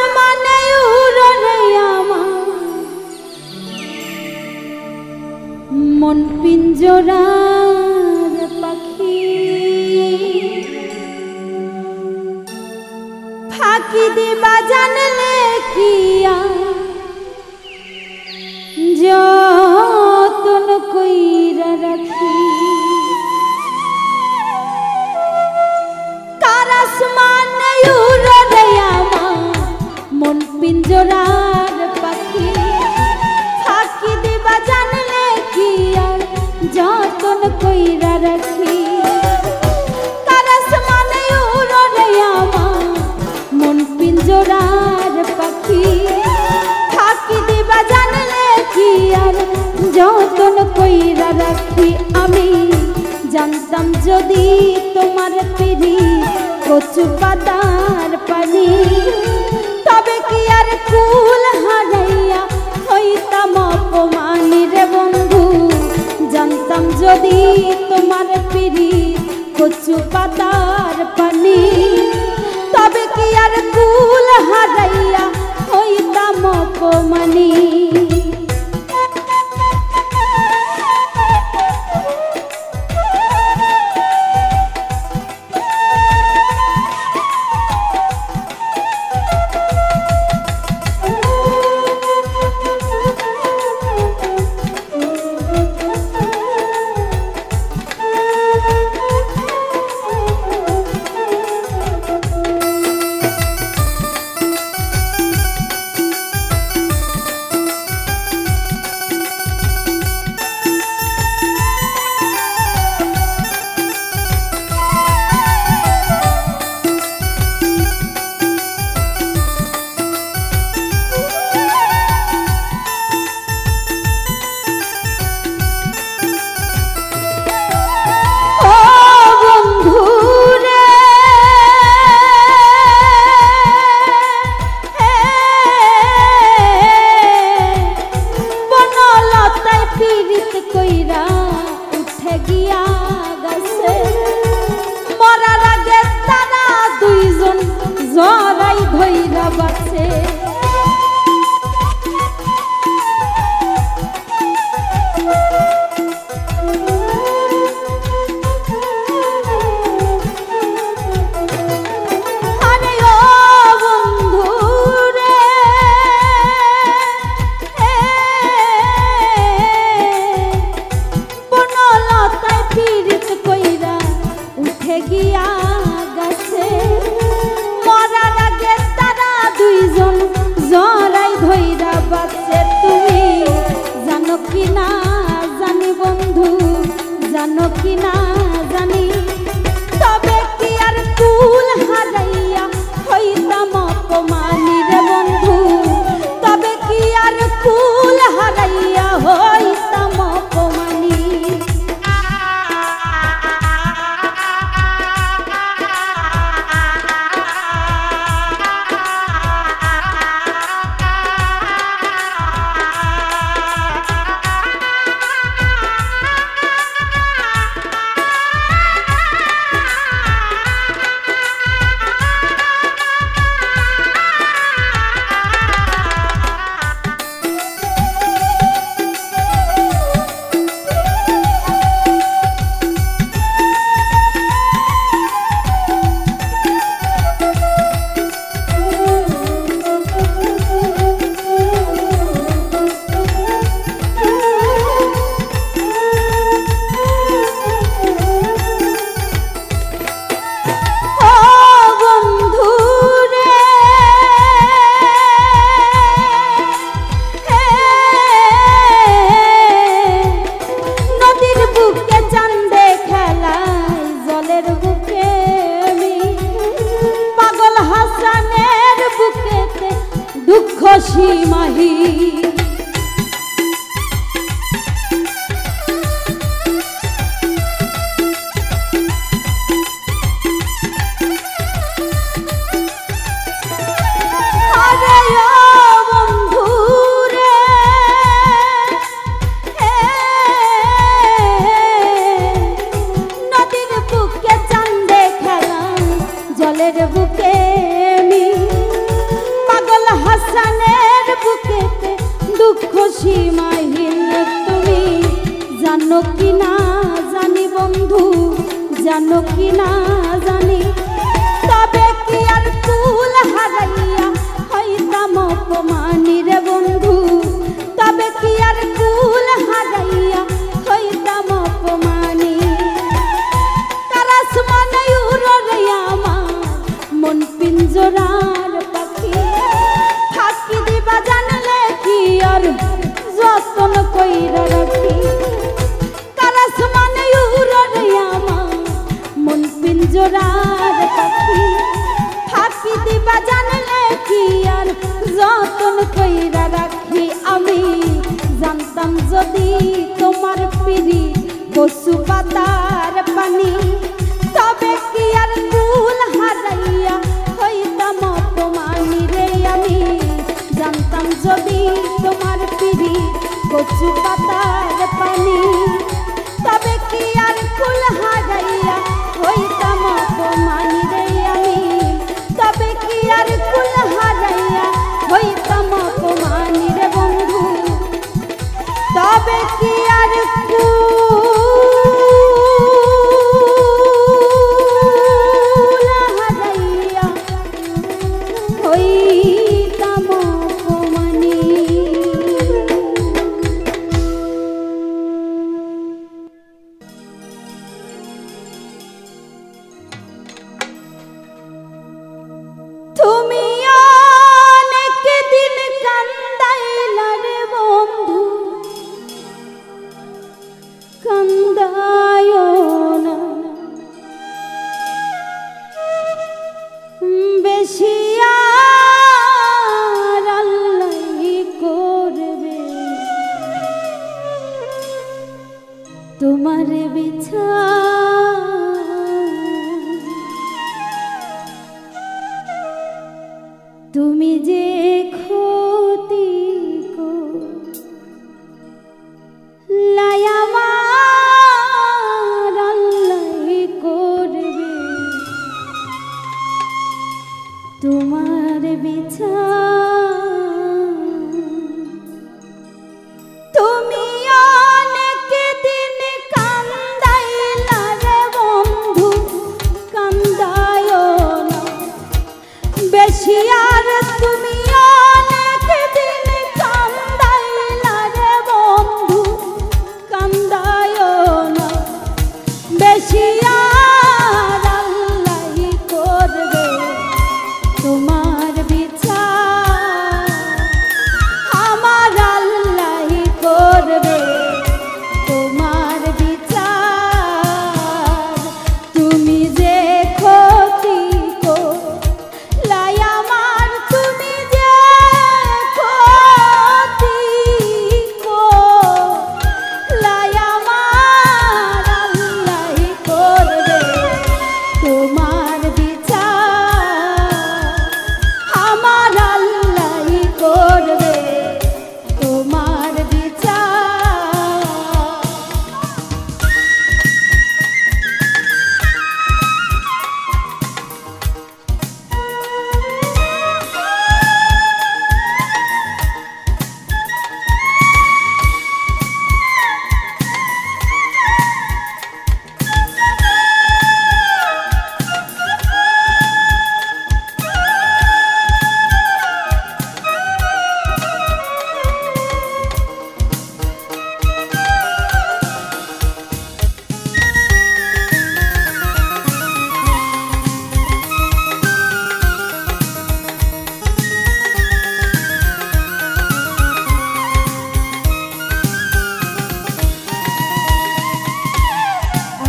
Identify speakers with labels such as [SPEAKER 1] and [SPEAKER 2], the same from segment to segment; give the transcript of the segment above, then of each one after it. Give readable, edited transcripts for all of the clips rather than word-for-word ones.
[SPEAKER 1] আসমানে উড়ে আমার মন পিঞ্জরার পাখি ফাঁকি দিবা জানলে কিয়া যতন কইরা রাখি কার আসমানে উড়ে আমার মন পিঞ্জরার পাখি ফাঁকি দিবা জানলে কিয়া যতন কইরা রাখি কার আসমানে উড়ে আমার মন পিঞ্জরার পাখি ফাঁকি দিবা জানলে কি আর যতন কইরা রাখি আমি জানতাম যদি তোমার পিড়ি কচু পাতার পানি তবে কি আর কুল হারাইয়া হইতাম অপমানী রে বন্ধু জানতাম যদি তোমার পিড়ি কচু পাতার পানি তবে কি আর কুল হারাইয়া হইতাম অপমানী জানো কি না জানি তবে কি আর কুল হারাইয়া হইতাম অপমানী রে বন্ধু তবে কি আর কুল হারাইয়া হইতাম অপমানী দুঃখ সীমাহি জলের বুকে আমি পাগল সীমাহীন তুমি জানো কি না জানি বন্ধু জানো কি না জানি তবে কি আর কুল হারাইয়া হইতাম অপমানী রে বন্ধু তবে কি আর কুল হারাইয়া হইতাম অপমানী কারাস মানে উড়রে আমার মন পিঞ্জরার পাখি ফাঁকি দিবা জানলে কি আর যতন কইরা রাখি কারাস মানে উড়রে আমার মন পিঞ্জরার পাখি ফাঁকি দিবা জানলে কি আর যতন কইরা রাখি আমি জানতাম যদি তোমার পিরি কচু পাতার পানি তবে কি আর কুল হারাইয়া হইতাম অপমানী রে আমি জানতাম যদি তোমার পিরি কচু পাতার পানি তবে কি আর কুল হারাইয়া হইতাম অপমানী রে আমি তবে কি আর কুল হারাইয়া হইতাম অপমানী রে বন্ধু তবে কি আর কুল হারাইয়া হইতাম অপমানী তুমি অনেক দিন কান্দাইলা রে বন্ধু কান্দায় না বেশি আর আল্লাহই করবে তোমার বিচার তুমি যে ক্ষতি লাই আমার আল্লাহই করবে তোমার বিচার তুমি অনেক দিন কান্দাইলা রে বন্ধু কান্দায় না বেশি আর তুমি অনেক দিন কান্দাইলা রে বন্ধু কান্দায় না বেশি আর আল্লাহই করবে তোমার বিচার আমার আল্লাহই করবে তোমার বিচার তুমি যে ক্ষতি লাই আমার তুমি যে ক্ষতি লাই আমার আল্লাহই করবে তোমার বিচার আমার আল্লাহই করবে তোমার বিচার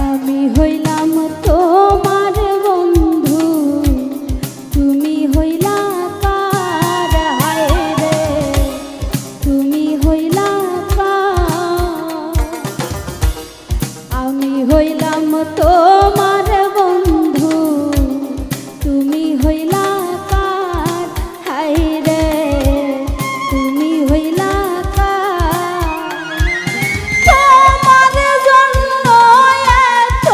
[SPEAKER 1] আমি হইলাম তোমার বন্ধু তুমি হইলা কার হায় রে তুমি হইলা কার আমি হইলাম তোমার বন্ধু তুমি হইলা কার হায় রে তুমি হইলা কার তোমার জন্য এত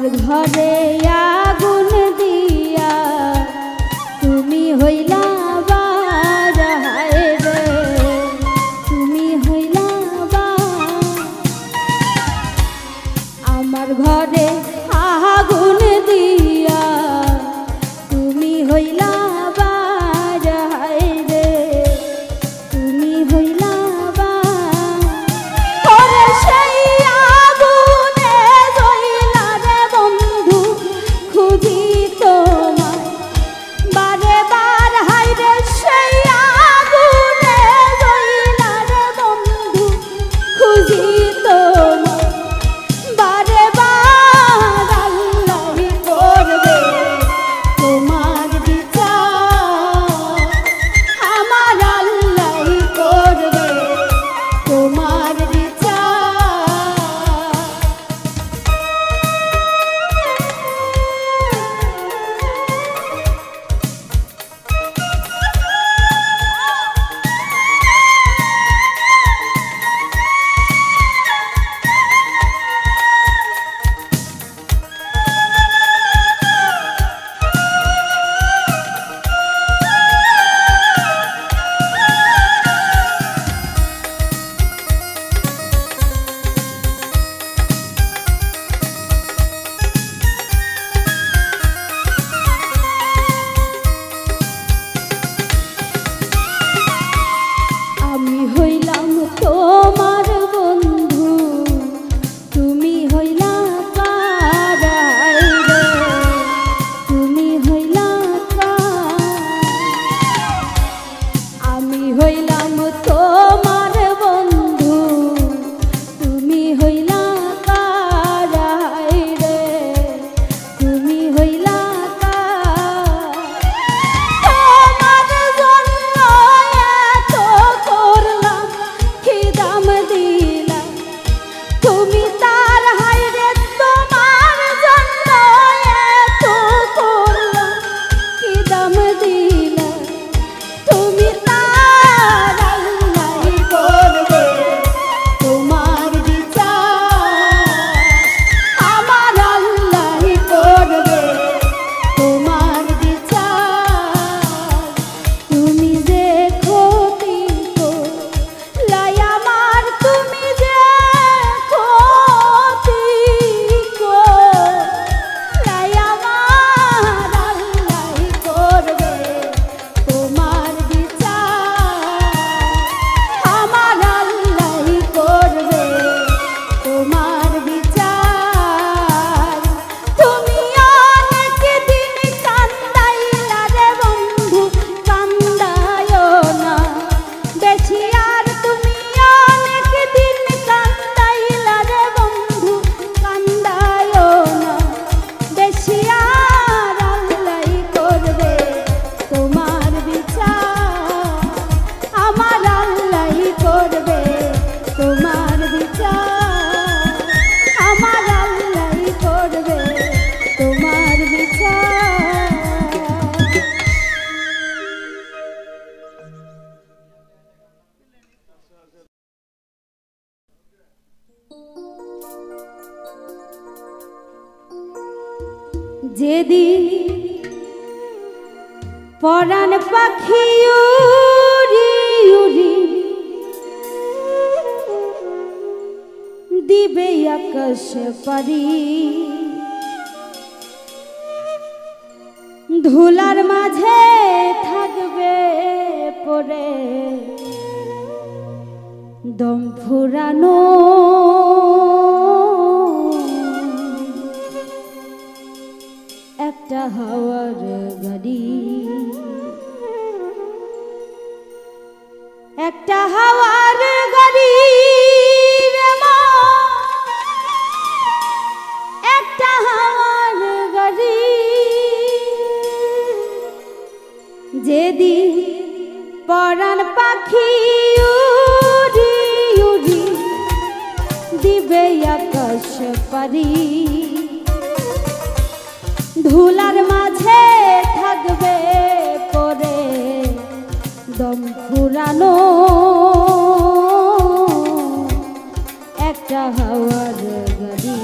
[SPEAKER 1] আমার ঘরে আগুন দিয়া তুমি হইলা বার, হায় রে তুমি হইলা বার। আমার ঘরে আগুন দিয়া তুমি হইলা বার, হায় রে তুমি হইলা বার। ওরে সেই আগুনে জ্বইলা রে বন্ধু খুঁজি তোমায় বারে বার, হায় রে সেই আগুনে জ্বইলা রে বন্ধু খুঁজি তোমায় বারে বার। আল্লাহই করবে তোমার বিচার, আমার আল্লাহই করবে তোমার বিচার। আমি হইলাম তোমার বন্ধু, তুমি হইলা কার, হায় রে তুমি হইলা কার। আমি হইলাম তোমার বন্ধু, তুমি হইলা কার, হায় রে তুমি হইলা কার। তোমার জন্য এত করলাম কি দাম দিলাম, তুমি তার, হায় রে তোমার জন্য এত করলাম কি দাম দিলাম, তুমি তার। আল্লাহই করবে তোমার বিচার, আমার আল্লাহই করবে তোমার বিচার। তুমি যে ক্ষতি করলাই আমার, তুমি যে ক্ষতি করলাই আমার, আল্লাহই করবে তোমার বিচার, আমার আল্লাহই করবে তোমার বিচার। তুমি অনেক দিন কান্দাইলা রে বন্ধু, কান্দায়ও না বেশি আর। তুমি অনেক দিন কান্দাইলা রে বন্ধু, কান্দায়ও না বেশি আর। আল্লাহই করবে তোমার বিচার, আমার আল্লাহই করবে তোমার বিচার, আমার আল্লাহই করবে তোমার বিচার। যেদিন পরাণ পাখি উড়ি উড়ি দিবে আকাশ পারি, ধুলার মাঝে থাকবে পড়ে দম ফুরানো। একটা হাওয়ার গাড়ি, একটা হাওয়ার গাড়ি রে মা, একটা হাওয়ার গাড়ি। যেদিন পরাণ পাখি উড়ি উড়ি দিবে আকাশ পারি, ধুলার মাঝে থাকবে পরে দম ফুরানো। একটা হাওয়ার গাড়ি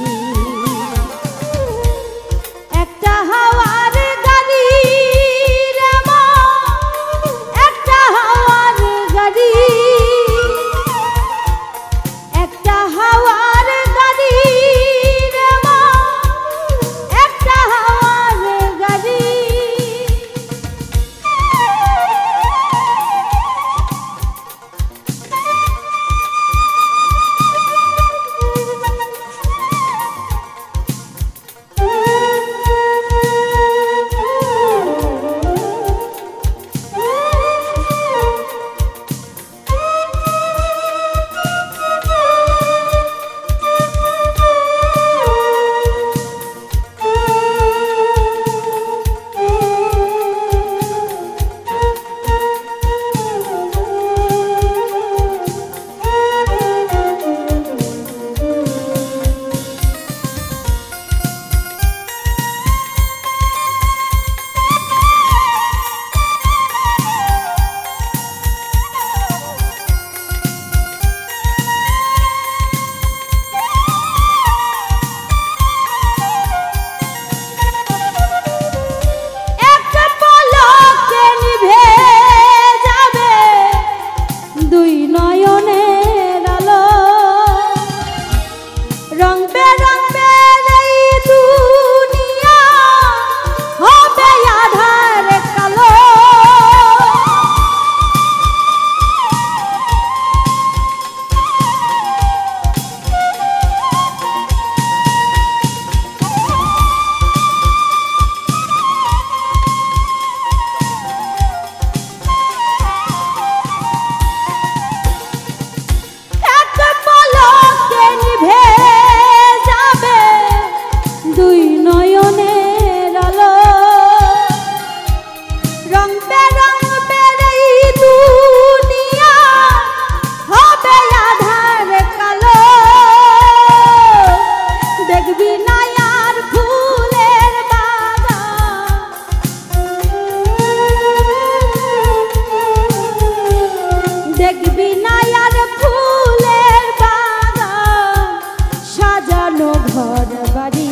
[SPEAKER 1] নয়নের আলো রং বেরঙের এই দুনিয়া হবে আধার কালো দেখবি না আর ফুলের বাগান দেখবি না আর ফুলের বাগান সাজানো ঘর বাড়ি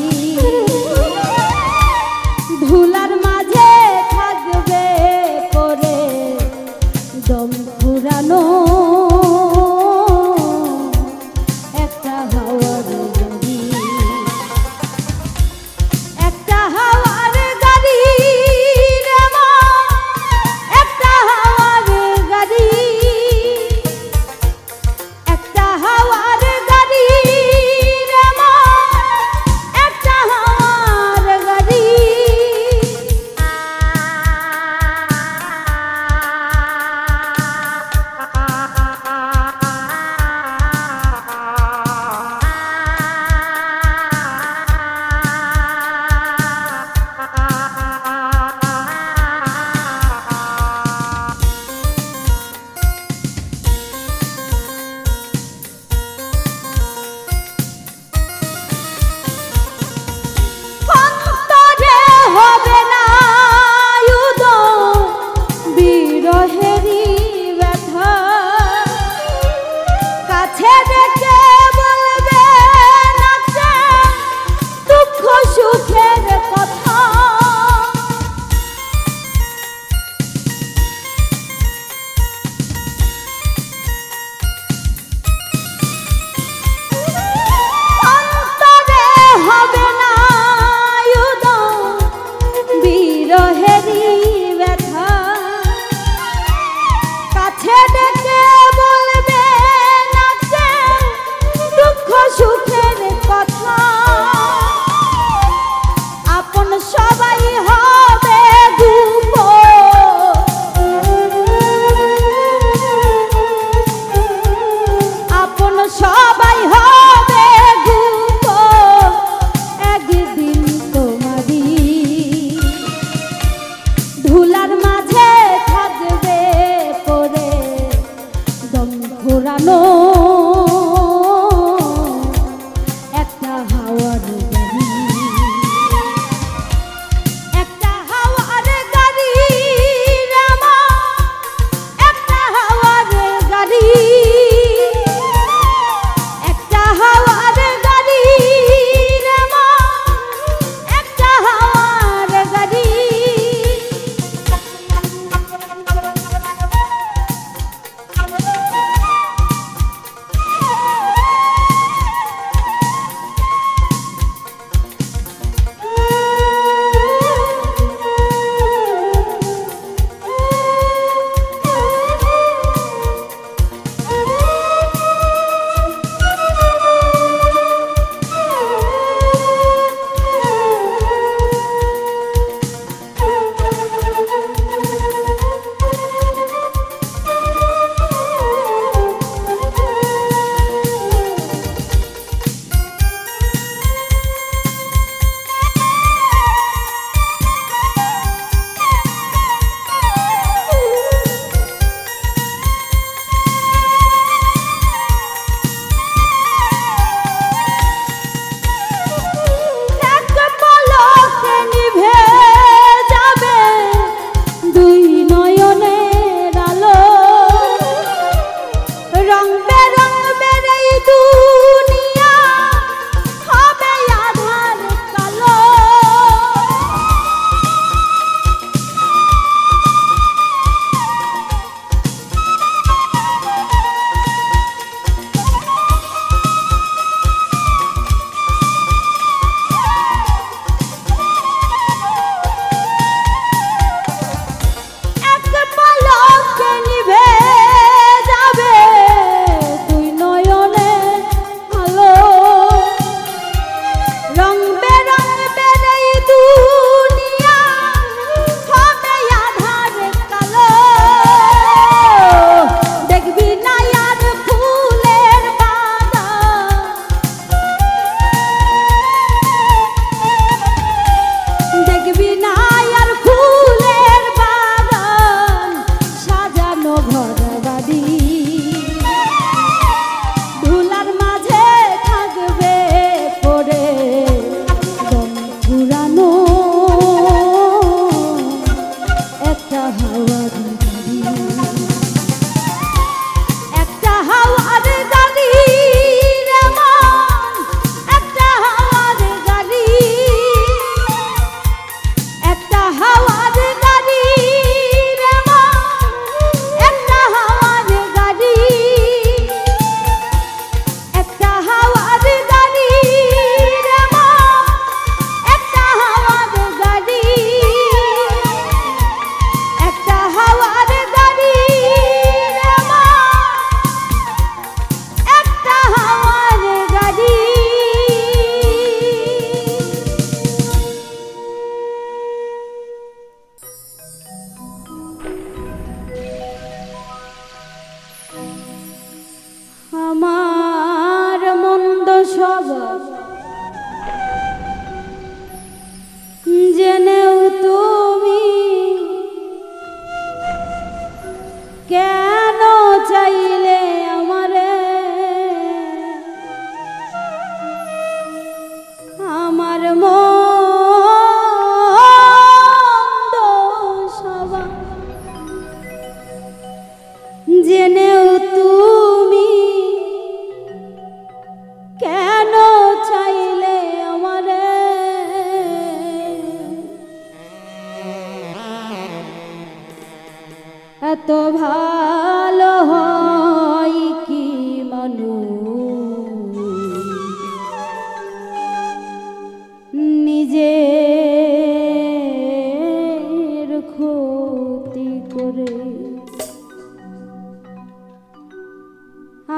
[SPEAKER 1] এত ভালো হয় কি মানুষ নিজের ক্ষতি করে।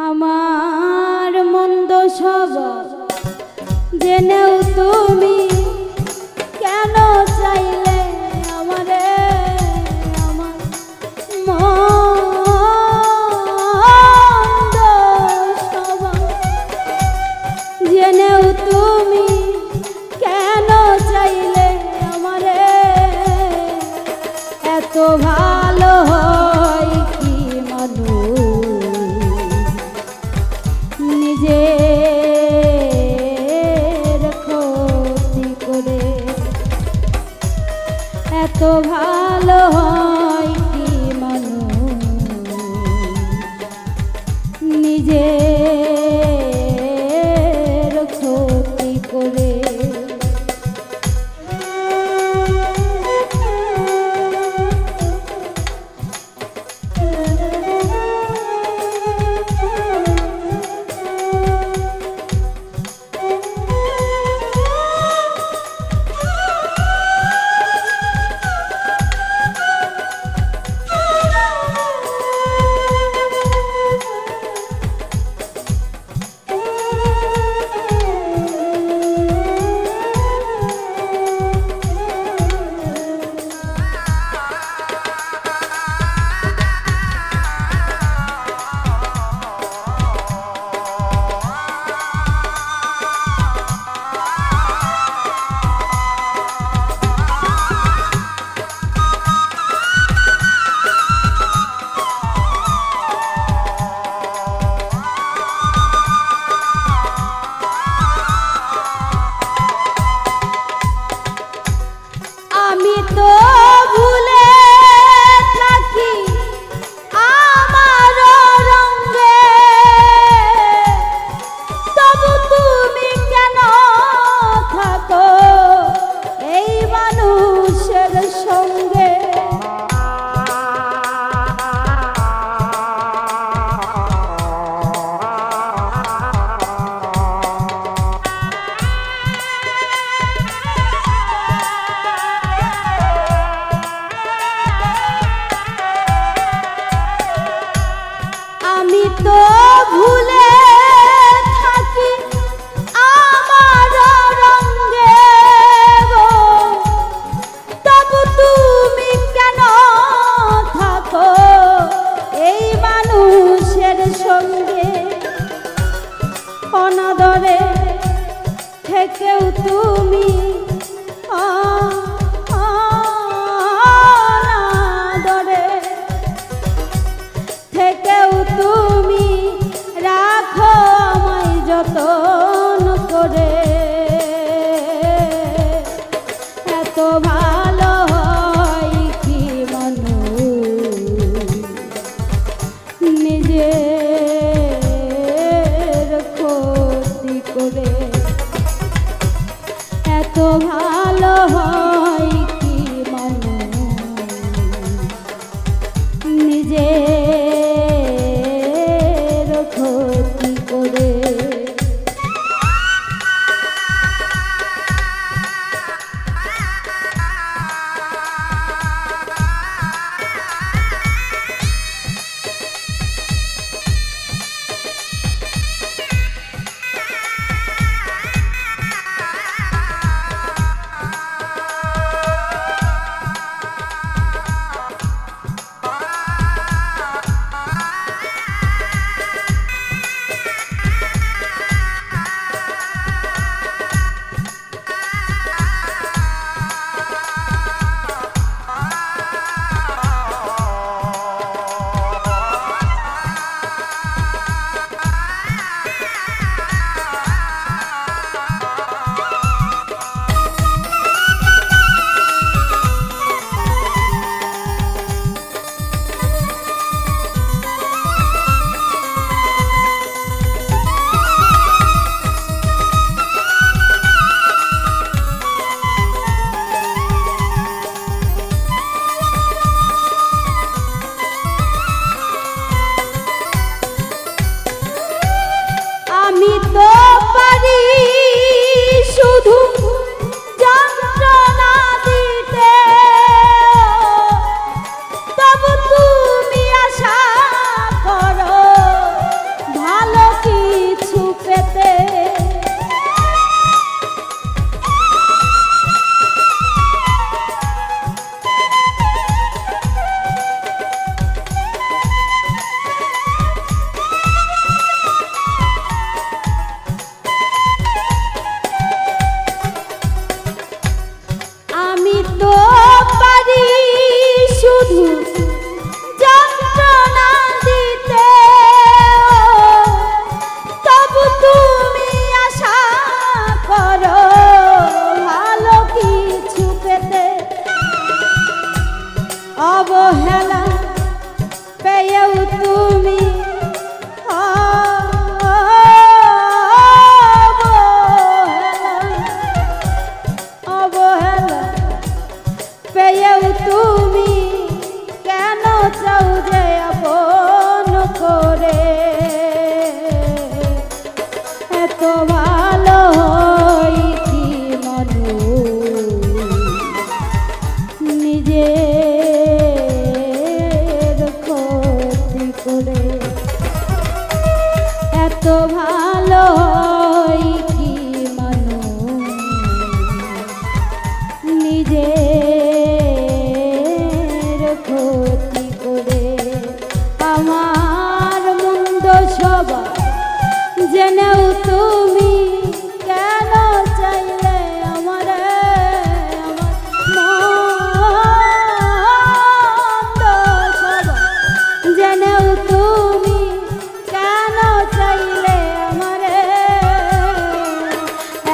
[SPEAKER 1] আমার মন্দ স্বভাব জেনেও তুমি কেন চাইলে আমারে, আমার মন্দ স্বভাব জেনেও তুমি কেন চাইলে আমারে, এত ভালো হয় কি মানুষ নিজের ক্ষতি করে। এত ভালো হয় কি মানুষ নিজের ক্ষতি করে। তো ভুলে থাকি আমার রঙে গো, তবু তুমি কেন থাকো এই মানুষের সঙ্গে। অনাদরে থেকেও তুমি অনাদরে থেকেও তুমি রাখো আমায় যতন করে। এত ভালো হয় কি মানুষ নিজের ক্ষতি করে। এত ভালো হয় কি মানুষ নিজের ক্ষতি করে। অবহেলা পেয়েও তুমি অবহেলা পেয়েও তুমি কেন চাও যে আপন করে এত ভালো কি মানুষ নিজের ক্ষতি করে এত ভালো কি মানুষ নিজের ক্ষতি করে আমার মন্দ স্বভাব জেনেও তুমি কেন চাইলে আমারে জেনেও তুমি কেন চাইলে আমারে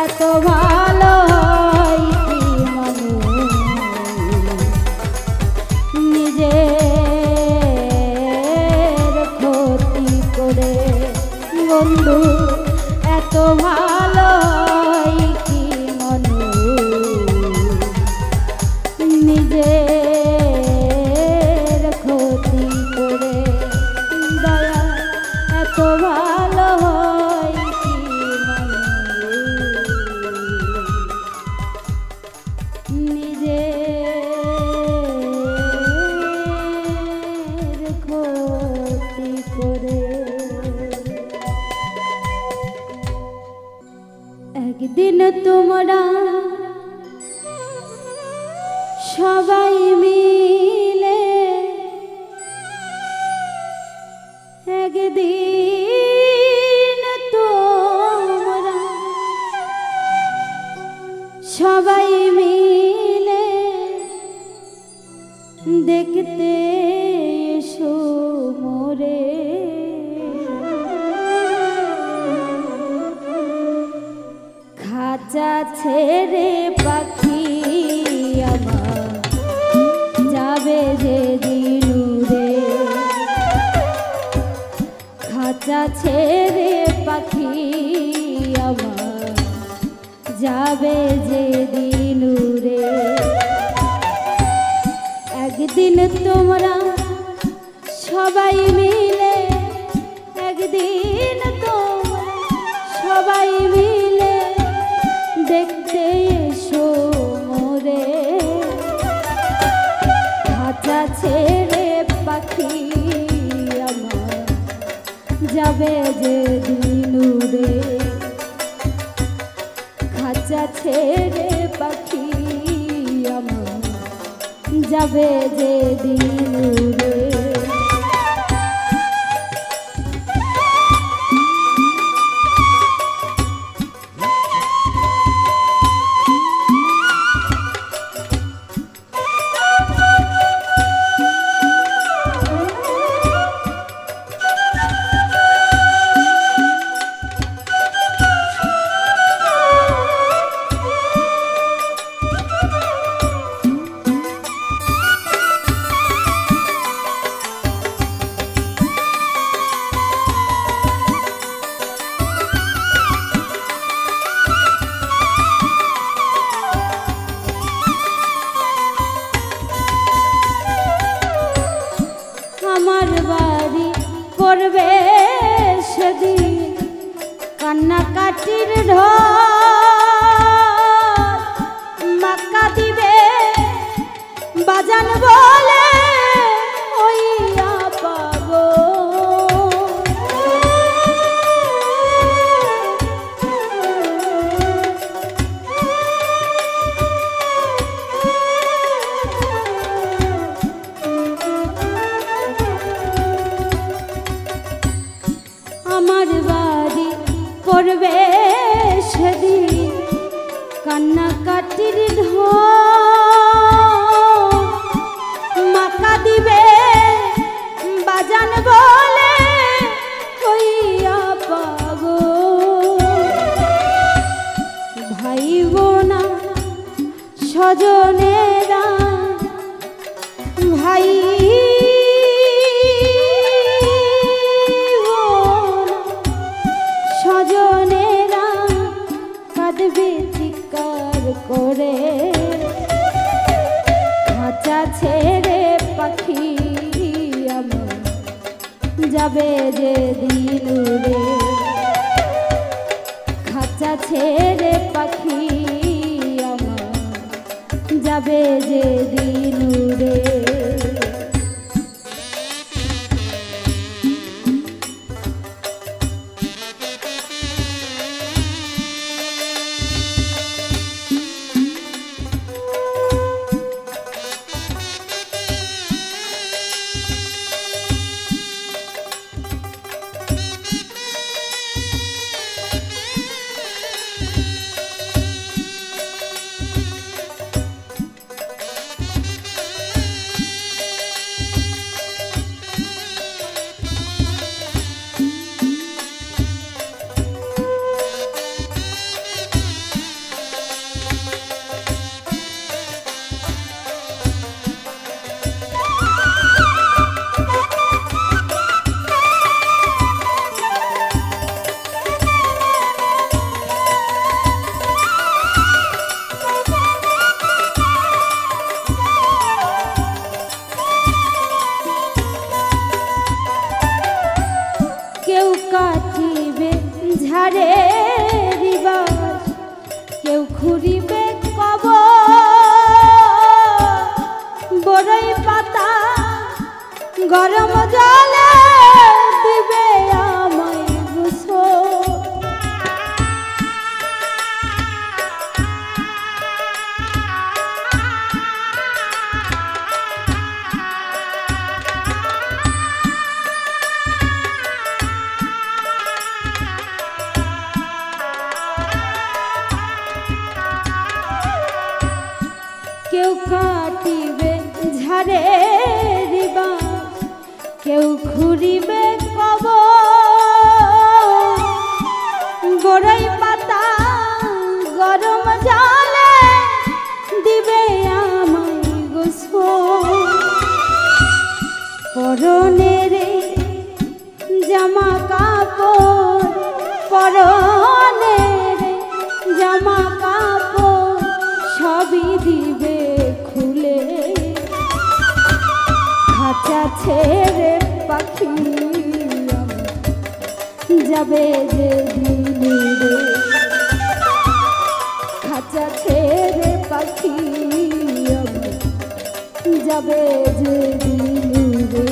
[SPEAKER 1] এত ভালো হয় কি মানুষ নিজের ক্ষতি করে বন্ধু এত ভালো কি মানুষ নিজের ক্ষতি করে দয়া এত ভালো কি মানুষ নিজের ক্ষতি করে একদিন তোমরা সবাই মিলে একদিন তোমরা সবাই মিলে দেখতে এসো মোরে খাঁচা ছেড়ে পাখি আমার যাবে যে দিনুরে খাঁচা ছেড়ে পাখি আমার যাবে যে দিনুরে একদিন তোমরা সবাই মিলে একদিন তোমরা সবাই মিলে দেখতে এসো মোরে খাঁচা ছেড়ে পাখি আমার যাবে যে দিনুরে খাঁচা ছেড়ে পাখি আমার যাবে যে দিনুরে আমার বাড়ি করবে সেদিন কান্নাকাটির ঢল মাক্কা দিবে বাজান বলে ওইয়া পাবো আমার বাড়ি করবে সেদিন কান্নাকাটির ঢল মাকা দিবে বাজান বলে কইয়া পাবো ভাই বোনা স্বজনেরা ভাই স্বজনেরা কাঁদবে চিৎকার করে, খাঁচা ছেড়ে পাখি আমার যাবে যে দিন উড়ে, খাঁচা ছেড়ে পাখি আমার যাবে যে দিন উড়ে। কাটিবে ঝাড়ে রিবাস, কেউ খুঁড়িবে কবর, বড়ই পাতা গরম জলে দিবে আমায় গোসল। কেউ কাটিবে ঝাড়ে রিবাস, কেউ খুঁড়িবে কবর, বড়ই পাতা গরম জলে দিবে আমায় গোসল। পরনের জামা কাপড়, পরনের জামা কাপড় সবই দিবে খুলে, খাঁচা ছেড়ে পাখি যাবে যে দিন উড়ে, খাঁচা ছেড়ে পাখি যাবে যে দিন উড়ে।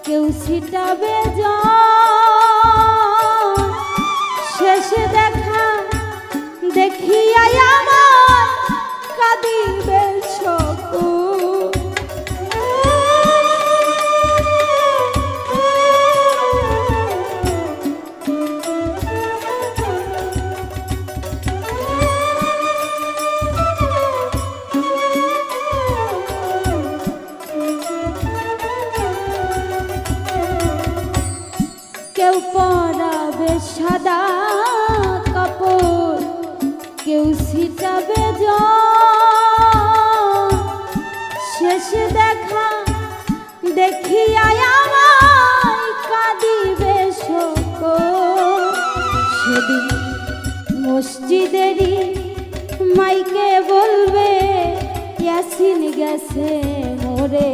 [SPEAKER 1] কেউ ছিটাবে জল, শেষে দেখা দেখিয়া আমার কাঁদিবে সকল। কেউ পরাবে সাদা কাপড়, কেউ ছিটাবে জল, শেষে দেখা দেখিয়া আমায় কাঁদিবে সকল। সেদিন মসজিদেরই মাইকে বলবে ইয়াসিন গেছে মোরে,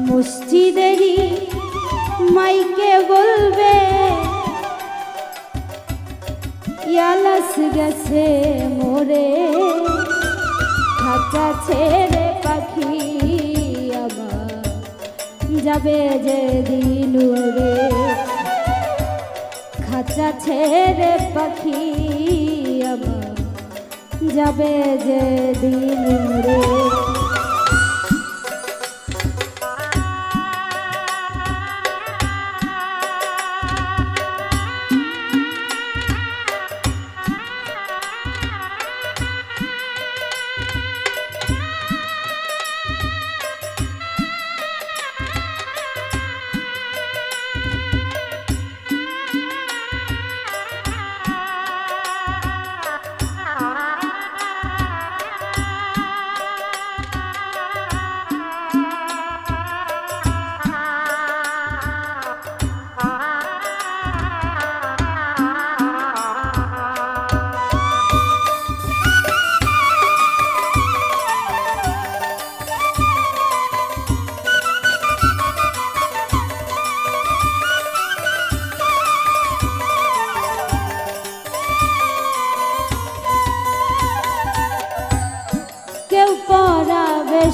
[SPEAKER 1] মসজিদেরই মাইকে বলবে ইয়ালাস গেছে মোরে। খাঁচা ছেড়ে পাখি আবার যাবে যে দিন উড়ে, খাঁচা ছেড়ে পাখি আবার যাবে যে দিন উড়ে।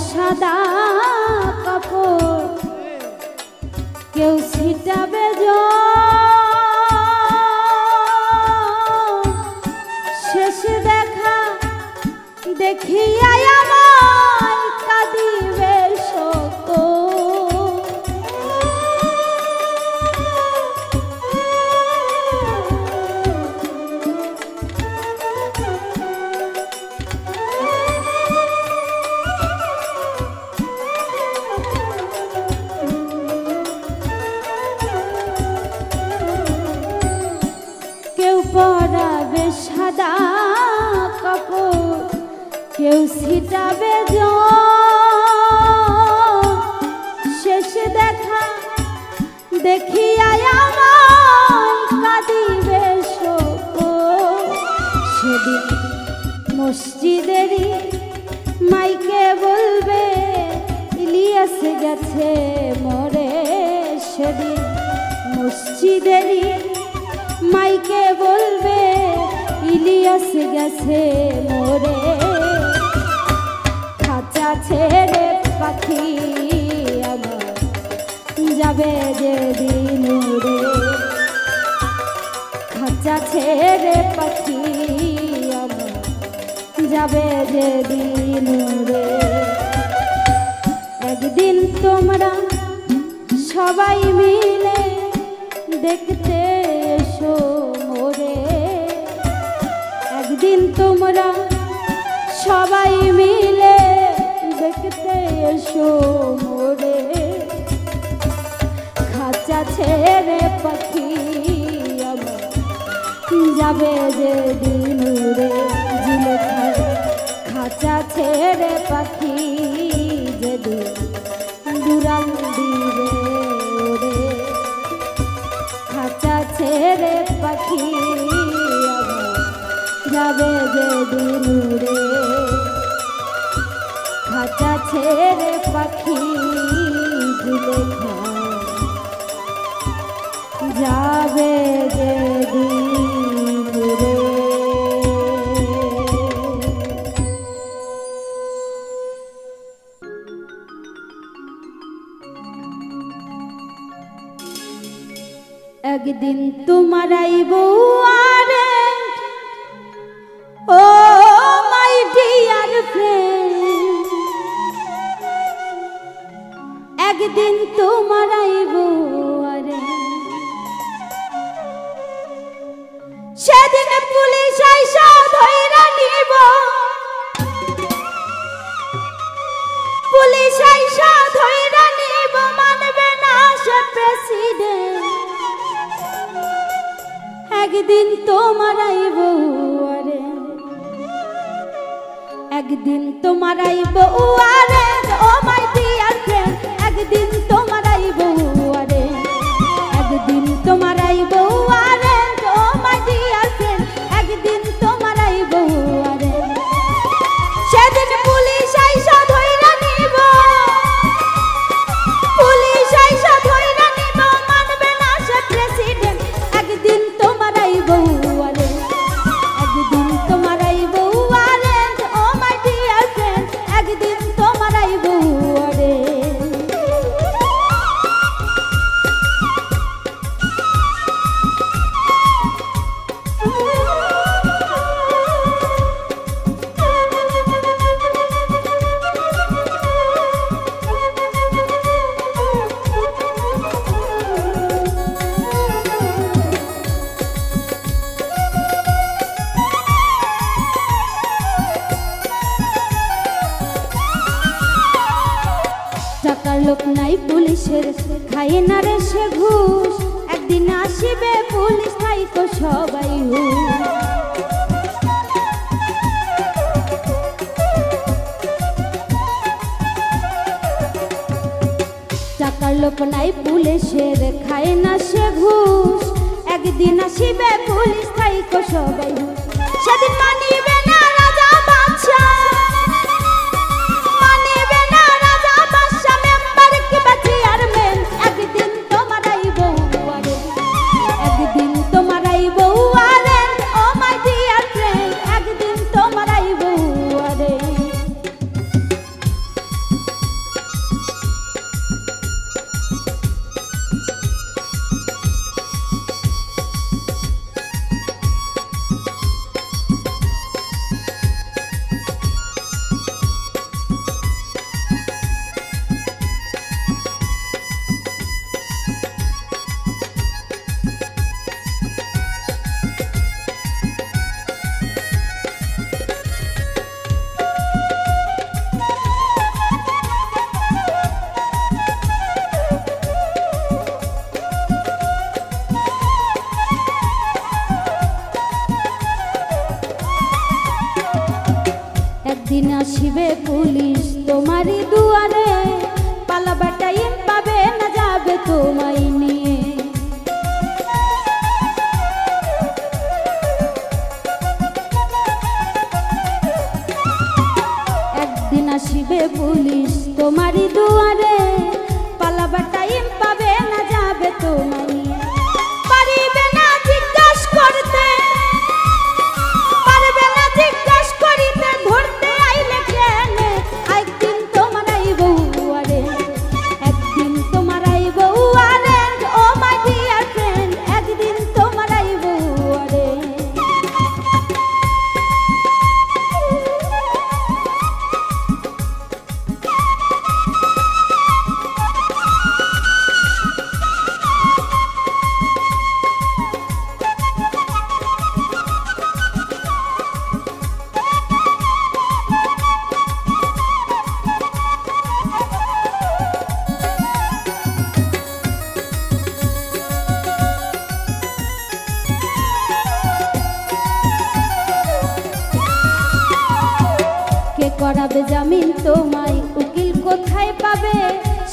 [SPEAKER 1] সাদা কাপড় কেউ ছিটাবে শেষ দেখা দেখিয়া আমায় কাঁদিবে শত। পরাবে সাদা কাপড় কেউ ছিটাবে শেষ দেখা দেখিয়া আমায় কাঁদিবে শোক। সেদিন মসজিদেরই মাইকে বলবে ইলিয়াস গেছে মোরে, সেদিন মসজিদেরই মাইকে বলবে ইলিয়াস গেছে মোরে। খাঁচা ছেড়ে পাখি আমার যাবে যে দিন উড়ে, খাঁচা ছেড়ে পাখি আমার যাবে যে দিন উড়ে। একদিন তোমরা সবাই মিলে দেখতে এসো মোরে, একদিন তোমরা সবাই মিলে দেখতে এসো মোরে। খাঁচা ছেড়ে পাখি আমার যাবে যে দিন উড়ে, খাঁচা ছেড়ে পাখি যেদিন দুরাল দিবে ওরে। খাঁচা ছেড়ে পাখি যাবে যে দিন উড়ে, খাঁচা ছেড়ে পাখি দিলে যাবে যে দিন উড়ে। একদিন তোমার আইব আরে ও মাই ডিয়ার ফ্রেন্ড, একদিন তোমার আইব আরে, সেদিন পুলিশ আইসা ধইরা নিব, পুলিশ আইসা ধইরা নিব, মানবে না সে প্রেসিডেন্ট। একদিন তোমার আইব আরে, একদিন তোমার আইব আরে ও মাই ডিয়ার ফ্রেন্ড, একদিন তোমার আইব আরে, একদিন তোমার আইব আরে ও মাই ডিয়ার ফ্রেন্ড, খায় না রে সে ঘুষ, একদিন আসিবে পুলিশ থাইকো সবাই হুঁশ। টাকার লোক নাই পুলিশের খায় না সে ঘুষ, একদিন আসিবে পুলিশ থাইকো সবাই হুঁশ। সেদিন মানিবে না রাজা বাদশা, মানিবে না রাজা বাদশা, মেম্বার কিংবা চেয়ারম্যান, একদিন তোমার আইব ওয়ারেন্ট, একদিন তোমার আইব warrant, oh my dear friend, একদিন তোমার আইব ওয়ারেন্ট। একদিন আসিবে পুলিশ তোমারই দুয়ারে, পালাবার টাইম পাবে না যাবে তোমায় নিয়ে। একদিন আসিবে পুলিশ তোমারই দুয়ারে, পালাবার টাইম পাবে না যাবে তোমায় নিয়ে। পারিবে না জিজ্ঞাসা করতে, পারবে না জিজ্ঞাসা করিতে, ধরতে আইলে কেনে, একদিন তোমার আইব ওয়ারেন্ট, একদিন তোমার আইব warrant, oh my dear friend, একদিন তোমার আইব ওয়ারেন্ট। কে করাবে জামিন তোমায়, উকিল কোথায় পাবে,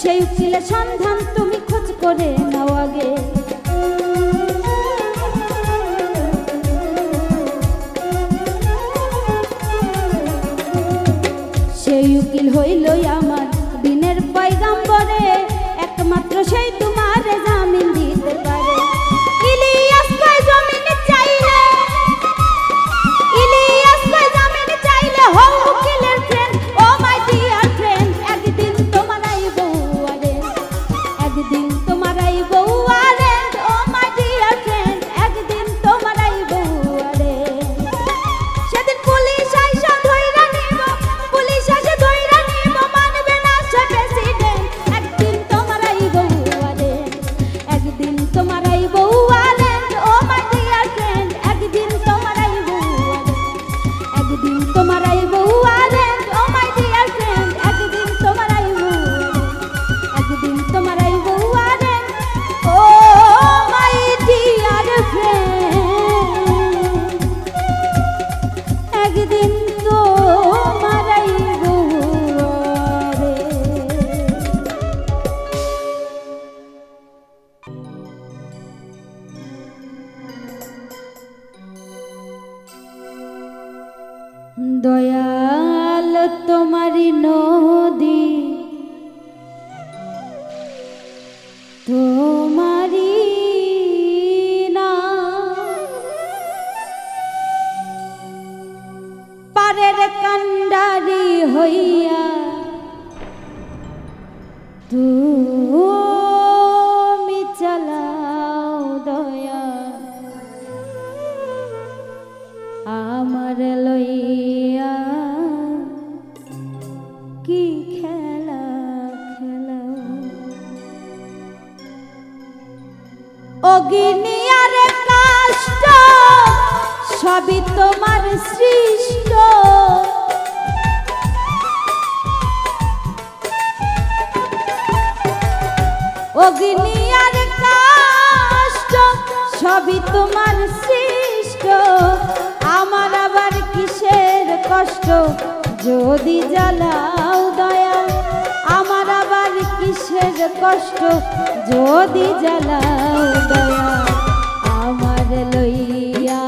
[SPEAKER 1] সেই উকিলের সন্ধান তুমি খোঁজ করে নাও আগে। সেই উকিল হইল আমার দিনের পয়গাম্বরে, একমাত্র সেই তোমার জামিন দিতে পারে। ইলিয়াস কয় জামিন চাইলে, ইলিয়াস কয় জামিন চাইলে, হও উকিলের friend, oh my dear friend, একদিন তোমার আইব ওয়ারেন্ট, একদিন তোমার আইব warrant, oh my dear friend, একদিন তোমার আইব ওয়ারেন্ট। সেদিন পুলিশ আইসা ধইরা নিব, পুলিশ এসে ধইরা নিব, মানবে না সে প্রেসিডেন্ট, একদিন তোমার আইব ওয়ারেন্ট, একদিন তোমার আইব warrant, oh my dear friend, একদিন তোমার আইব ওয়ারেন্ট, একদিন তোমার আইব warrant, oh my dear friend, একদিন তোমার আইব ওয়ারেন্ট, একদিন তোমার আইব warrant, oh my dear friend, একদিন তোমার আইব ওয়ারেন্ট। দয়াল তোমারি নদী, তোমারি না, পারের কান্ডারি হইয়া তুমি চালাও দয়া, আমার লইয়া কি খেলা খেলাও। অগ্নিয়ারে কাষ্ট সবই তোমার সৃষ্ট, অগ্নি আর কাষ্ট সবই তোমার সৃষ্ট, আমার আবার কিসের কষ্ট যদি জ্বালাও দয়া, আমার আবার কিসের কষ্ট যদি জ্বালাও দয়া। আমার লইয়া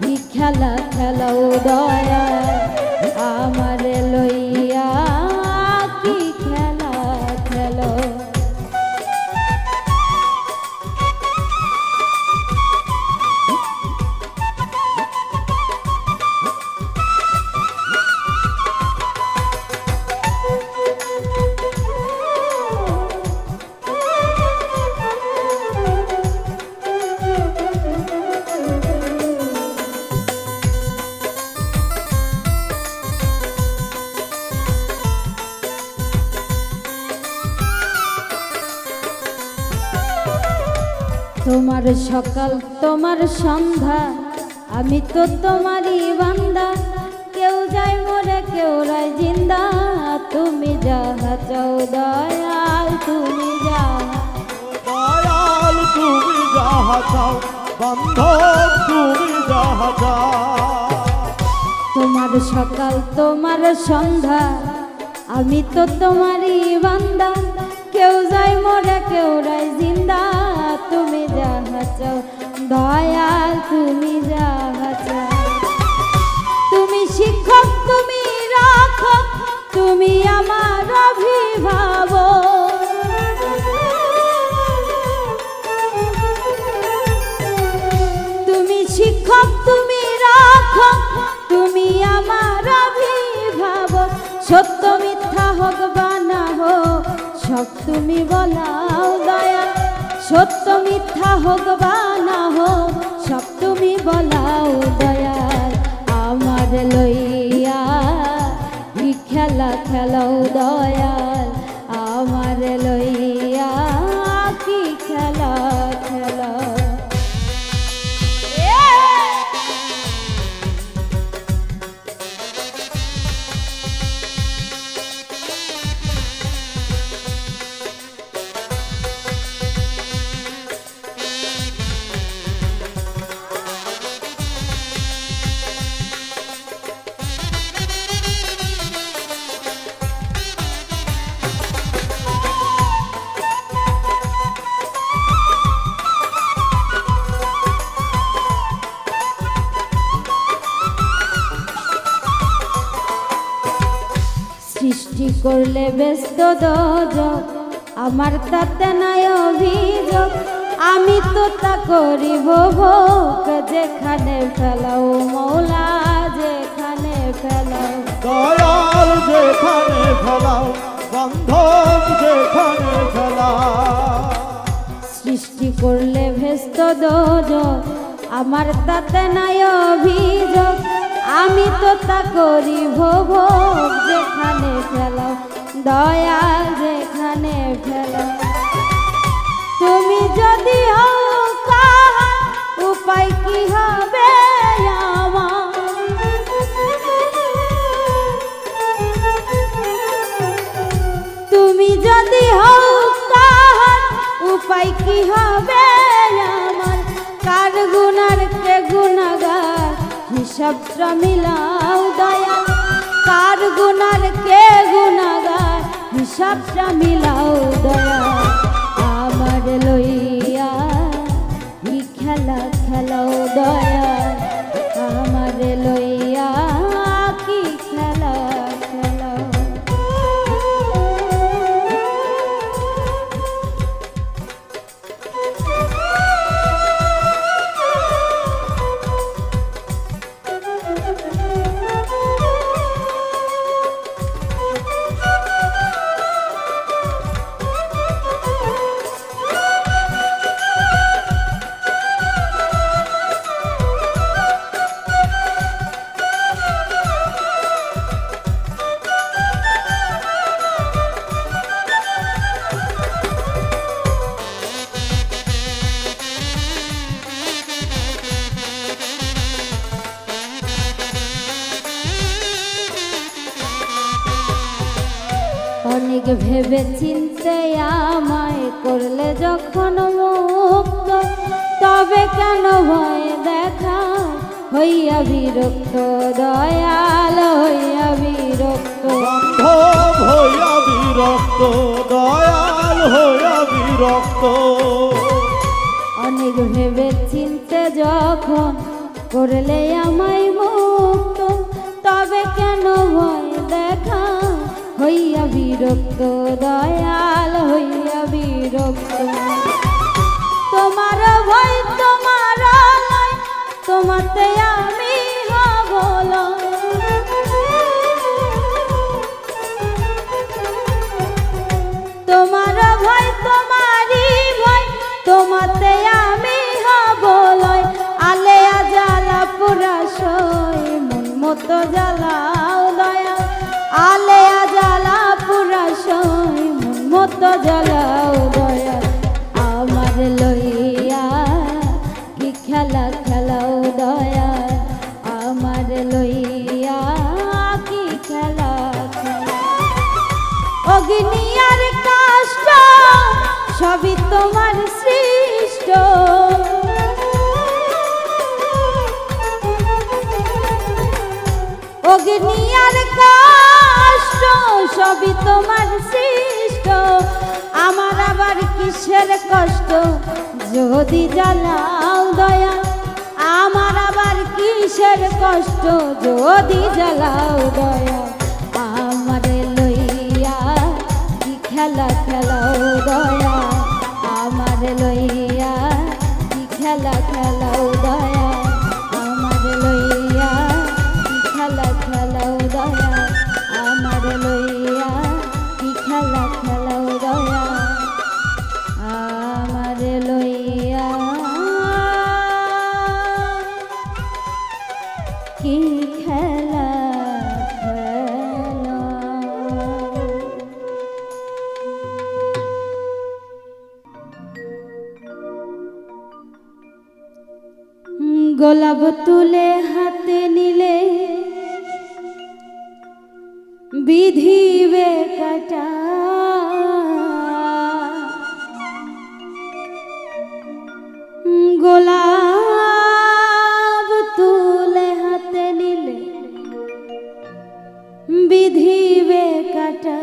[SPEAKER 1] কি খেলা খেলাও দয়া, আমার লইয়া কি খেলা খেলো। তোমার সকাল তোমার সন্ধ্যা আমি তো তোমারই বান্দা, কেউ যায় মরে কেউ রায় জিন্দা, তুমি যাহা চাও দয়াল তুমি যাহা,
[SPEAKER 2] দয়াল তুমি যাহা চাও, বান্ধব তুমি যাহা চাও।
[SPEAKER 1] তোমার সকাল তোমার সন্ধ্যা আমি তো তোমারই বান্দা, কেউ যায় মরে কেউ রায় জিন্দা, তুমি যাহা চাও দয়াল তুমি যাহা চাও। তুমি শিক্ষক তুমি রাখক তুমি আমার অভিভাবক, তুমি শিক্ষক তুমি রাখক তুমি আমার অভিভাবক, সত্য মিথ্যা হোক বা না হোক সব তুমি বলাও দয়া, সত্য মিথ্যা হোক বা না হোক সব তুমি বলাও দয়াল। আমার লইয়া কি খেলা খেলাও দয়াল, আমার লইয়া কি খেলা খেলা। সৃষ্টি করলে ব্যস্ত দোজক আমার তাতে নাই অভিযোগ, আমি তো তা করিব ভোগ যেখানে ফেলাও মৌলা যেখানে ফেলাও,
[SPEAKER 2] দয়াল যেখানে ফেলাও, বান্ধব যেখানে ফেলাও।
[SPEAKER 1] সৃষ্টি করলে ব্যস্ত দোজক আমার তাতে নাই অভিযোগ, আমি তো তা করিব ভোগ যেখানে ফেলাও দয়াল যেখানে ফেলাও। তুমি যদি হও কাহা উপায় কি হবে আমার, তুমি যদি হও কাহা উপায় কি হবে আমার, কার গুনার কে গুনাগার হিসাবটা মিলাও দয়াল, কার গুনার কে গুনাগার হিসাবটা মিলাও দয়াল। আমার লইয়া কি খেলা খেলাও দয়াল, আমার লইয়া কি খেলা খেলাও। ভেবে চিনতে আমায় করলে যখন মুক্ত, তবে কেন ভয় দেখা হইয়া বিরক্ত, দয়াল হইয়া বিরক্ত,
[SPEAKER 2] বান্ধব হইয়া বিরক্ত, দয়াল হইয়া বিরক্ত।
[SPEAKER 1] অনেক ভেবে চিনতে যখন করলে আমায় মুক্ত, তবে কেন ভয় দেখা হইয়া বিরক্ত, দয়াল হইয়া বিরক্ত। তোমার ভয় তোমার লয়, তোমাতে আমি হব লয়। তোমার ভয় তোমারই ভয়, তোমাতে আমি হব লয়। আলেয়া জ্বালা পুরা সয়, মন মতো জ্বালাও দয়া। আলেয়া জ্বালা পুরা সয়, মন মতো জ্বালাও দয়া। আমার লইয়া কি খেলা খেলাও দয়া, আমার লইয়া কি খেলা খেলা। অগ্নি আর কাষ্ট সবই তোমার সৃষ্ট, অগ্নি আর কাষ্ট সবই তোমার সৃষ্ট। আমার আবার কিসের কষ্ট যদি জ্বালাও দয়া, আমার আবার কিসের কষ্ট যদি জ্বালাও দয়া। আমার লইয়া কি খেলা খেলাও দয়া, আমার লইয়া কি খেলা খেলাও দয়া, আমার লইয়া কি খেলা খেলাও দয়া, আমার লইয়া কি খেলা খেলাও দয়া, আমার লইয়া কি খেলা খেলা। গোলাপ তুলে হাতে নিলে বিধিবে কাটা, গোলাপ তুলে হাতে নিলে বিধিবে কাটা।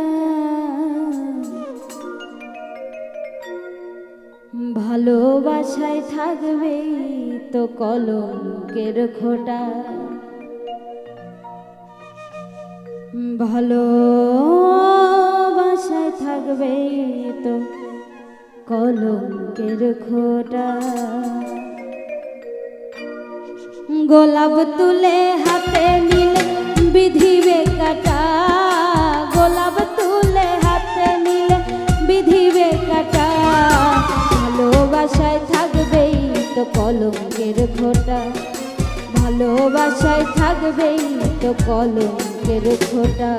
[SPEAKER 1] ভালোবাসায় থাকবে তো কলঙ্কের খোঁটা, ভালোবাসায় থাকবে তো কলঙ্কের খোঁটা। গোলাপ তুলে হাতে নিলে বিধিবে কাটা, গোলাপ তুলে হাতে নিলে বিধিবে কাটা। ভালোবাসায় থাকবেই তো কলঙ্কের খোঁটা, ভালোবাসায় থাকবেই তো কলঙ্কের খোঁটা।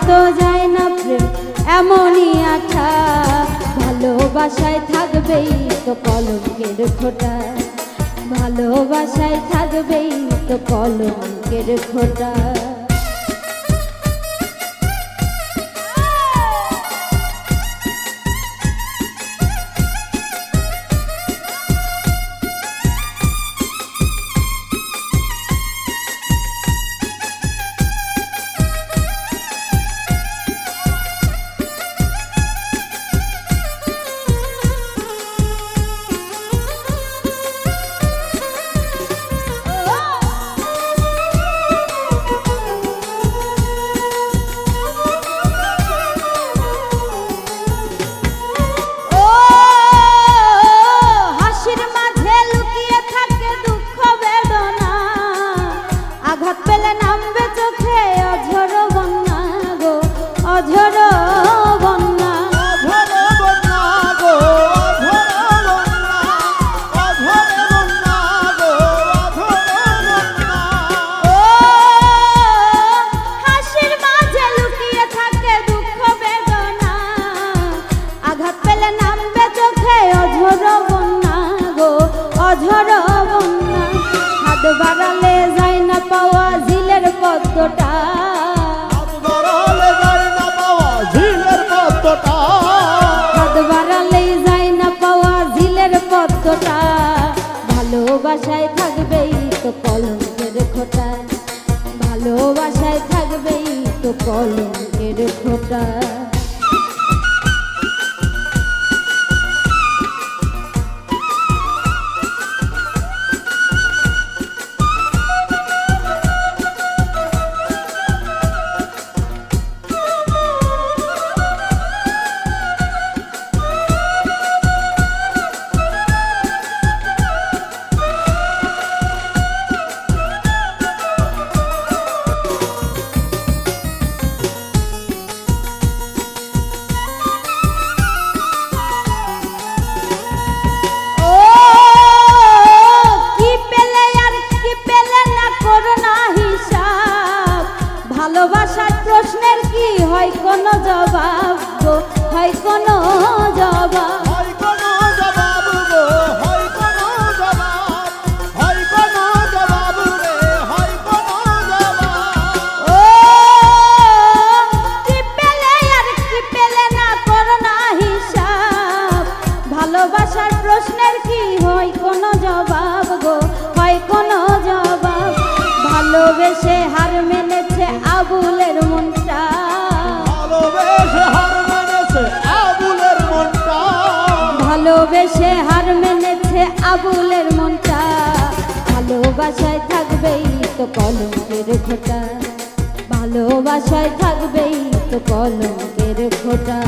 [SPEAKER 1] তো যায় না প্রেম এমনই আঠা, ভালোবাসায় থাকবেই তো কলঙ্কের খোঁটা, ভালোবাসায় থাকবেই তো কলঙ্কের খোঁটা। পদ্মটা, ভালোবাসায় থাকবেই তো কলঙ্কের খোঁটা, ভালোবাসায় থাকবেই তো কলঙ্কের খোঁটা। ভালোবাসার প্রশ্নের কি হয় কোনো জবাব গো, হয় কোনো জবাব,
[SPEAKER 2] হয় কোনো জবাব গো, হয় কোনো জবাব, হয় কোনো জবাব রে, হয় কোনো জবাব।
[SPEAKER 1] ও কি পেলে আর কি পেলে না করো না হিসাব, ভালোবাসার প্রশ্নের কি হয় কোনো জবাব গো, হয় কোনো জবাব। ভালোবেসে হার মেনেছে আবুলের মনটা,
[SPEAKER 2] ভালোবেসে হার মেনেছে আবুলের মনটা,
[SPEAKER 1] ভালোবেসে হার মেনেছে আবুলের মনটা, ভালোবাসায় থাকবেই তো কলঙ্কের খোঁটা, ভালোবাসায় থাকবেই তো কলঙ্কের খোঁটা।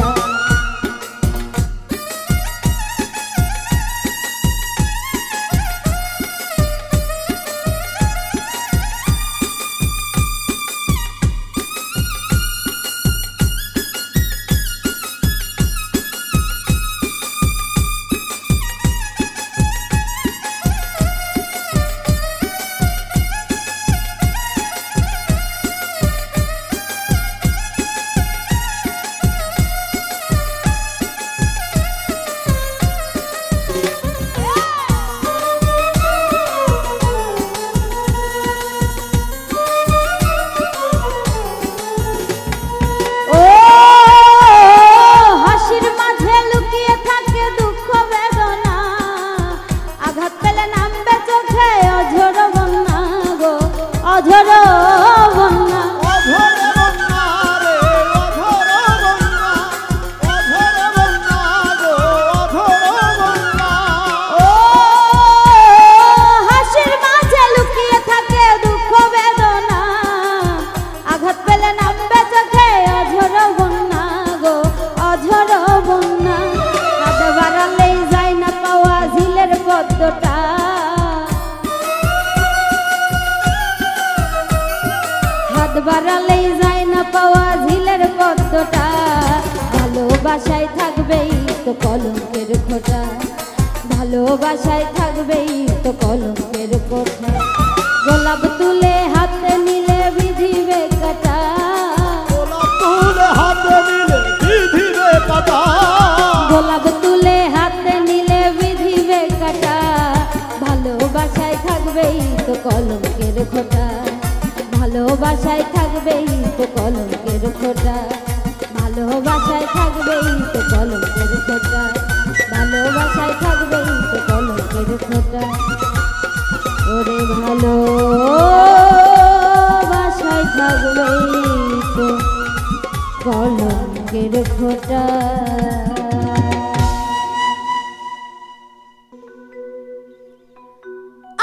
[SPEAKER 1] অঝর বন্যা,
[SPEAKER 2] অঝর বন্যা রে, অঝর বন্যা, অঝর বন্যা গো, অঝর বন্যা।
[SPEAKER 1] ও হাসির মাঝে লুকিয়ে থাকে দুঃখ বেদনা, আঘাত পেলে নামবে চোখে অঝর বন্যা গো, অঝর বন্যা। হাত বাড়ালেই যায় না পাওয়া ঝিলের পদ্মটা, হাত বাড়ালেই যায় না পাওয়া ঝিলের পদ্মটা, ভালোবাসায় থাকবেই তো কলঙ্কের খোঁটা, ভালোবাসায় থাকবেই তো কলঙ্কের খোঁটা। গোলাপ তুলে হাতে নিলে বিধিবে কাটা,
[SPEAKER 2] গোলাপ তুলে হাতে নিলে বিধিবে কাটা,
[SPEAKER 1] গোলাপ তুলে হাতে নিলে বিধিবে কাটা, ভালোবাসায় থাকবেই তো কলঙ্কের খোঁটা, ভালোবাসায় থাকবেই তো কলঙ্কের খোঁটা, ভালোবাসায় থাকবেই তো কলঙ্কের খোঁটা, ভালোবাসায় থাকবেই তো কলঙ্কের খোঁটা। ওরে ভালোবাসায় থাকবেই তো কলঙ্কের খোঁটা।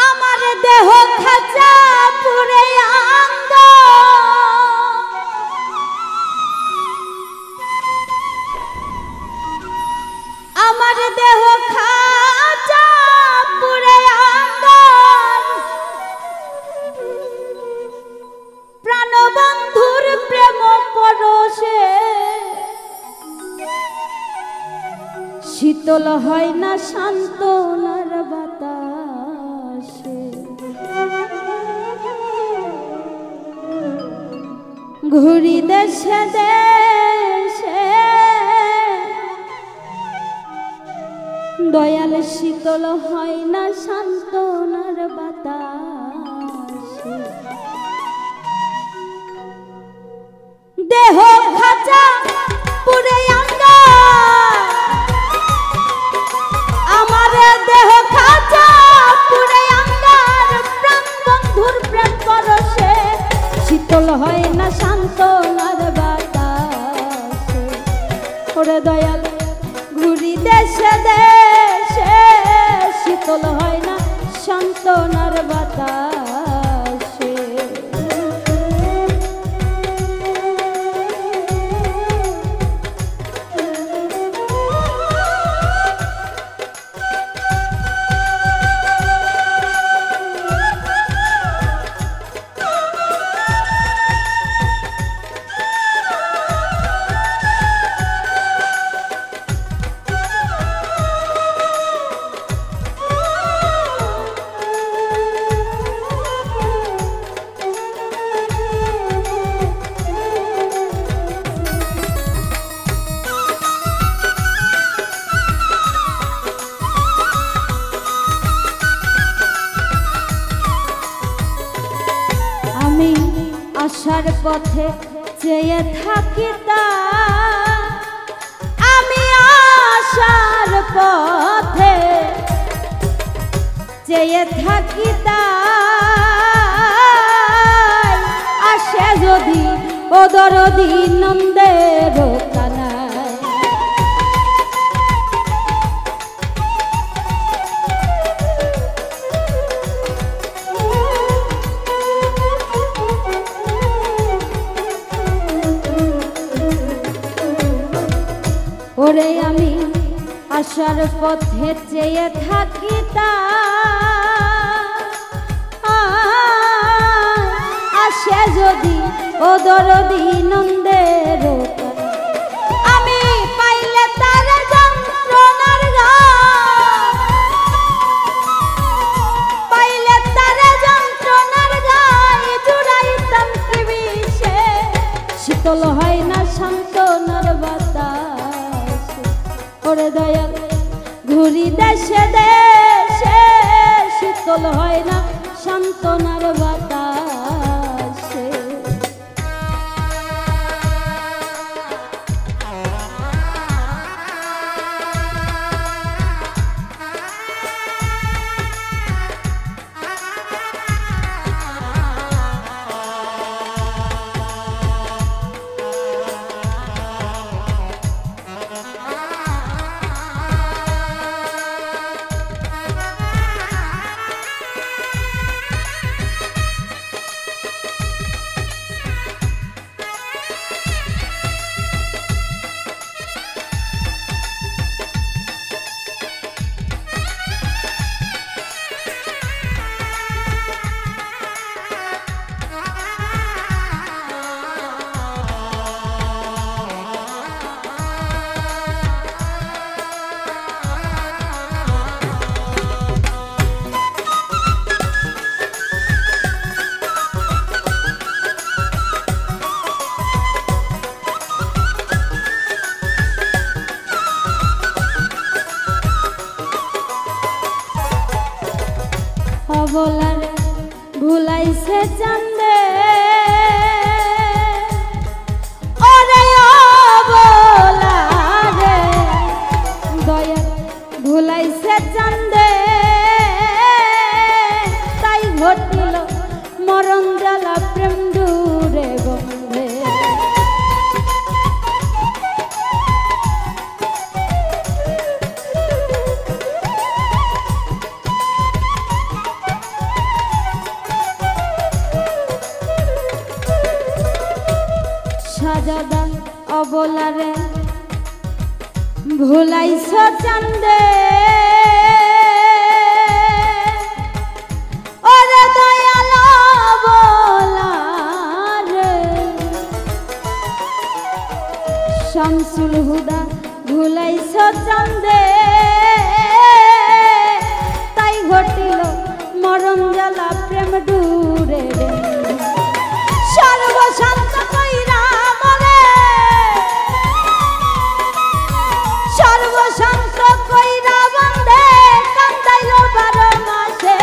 [SPEAKER 1] আমার দেহ খাঁচা পুরে আঙ্গ, আমার দেহ খাঁচা পুরে আঙ্গ, প্রাণবন্ধুর প্রেম পরশে শীতল হয় না সান্ত্বনার বাতাসে, ঘুরি দেশে দেশে দয়াল শীতল হয় না সান্ত্বনার বাতাসে। দেহ খাঁচা পুরে আঙ্গা, আমার দেহ আসার পথে চেয়ে থাকি তা আমি আসার পথে চেয়ে থাকি তা আসে যদি ও দরদি নন্দের কানায় ওরে আমি আসার পথে চেয়ে থাকি তা আসে যদি ও দরদি নন্দের আমি পাইলে তার যন্ত্রণার গান পাইলে তার যন্ত্রণার গান জুড়াইতাম কি বিষে শীতল হয় না সান্ত্বনার বাতাস ওরে দয়াল ঘুরি দেশে দেশে শীতল হয় না সান্ত্বনার বাতাসে অবলার ভুলাইছে চান্দে ওরে অবলারে দয়া ভুলাইছে চান্দে তাই ঘটিল মরণ জ্বালা প্রেম দূরে বন্ধে সাজাদা অবলারে ভুলাইছ চান্দে ওরে দয়াল অবলারে শামসুল হুদা ভুলাইছ চান্দে তাই ঘটিল মরণ জ্বালা প্রেম দূরে সর্বশান্ত কইরা মরে সর্বশান্ত কইরা বন্ধে কান্দাইল 12 মাসে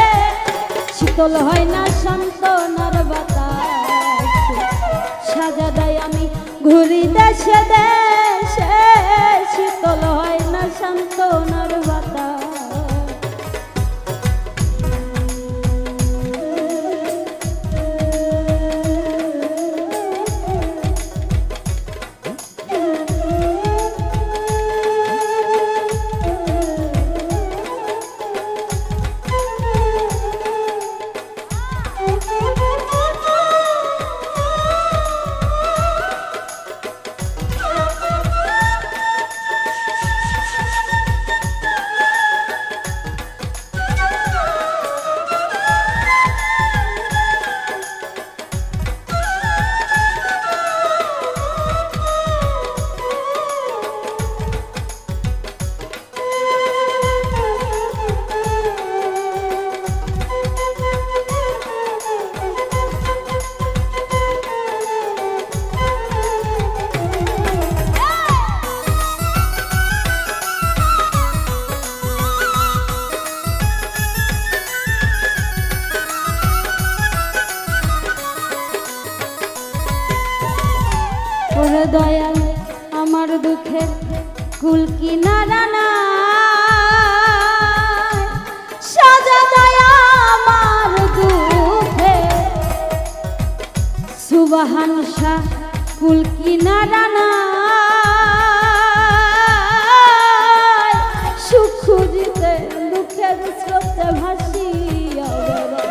[SPEAKER 1] শীতল হয় না সান্ত্বনার বাতাস সাজাদাই আমি ঘুরি দেশে দেশে শীতল হয় না সান্ত্বনার বাতাস ওরে দয়াল আমার দুঃখের কুল কিনারা নাই সাজা দয়া আমার দুঃখে সুবহান শাহ কুল কিনারা নাই সুখ খুঁজিতে দুঃখের স্রোতে ভাসিয়া বেড়াই।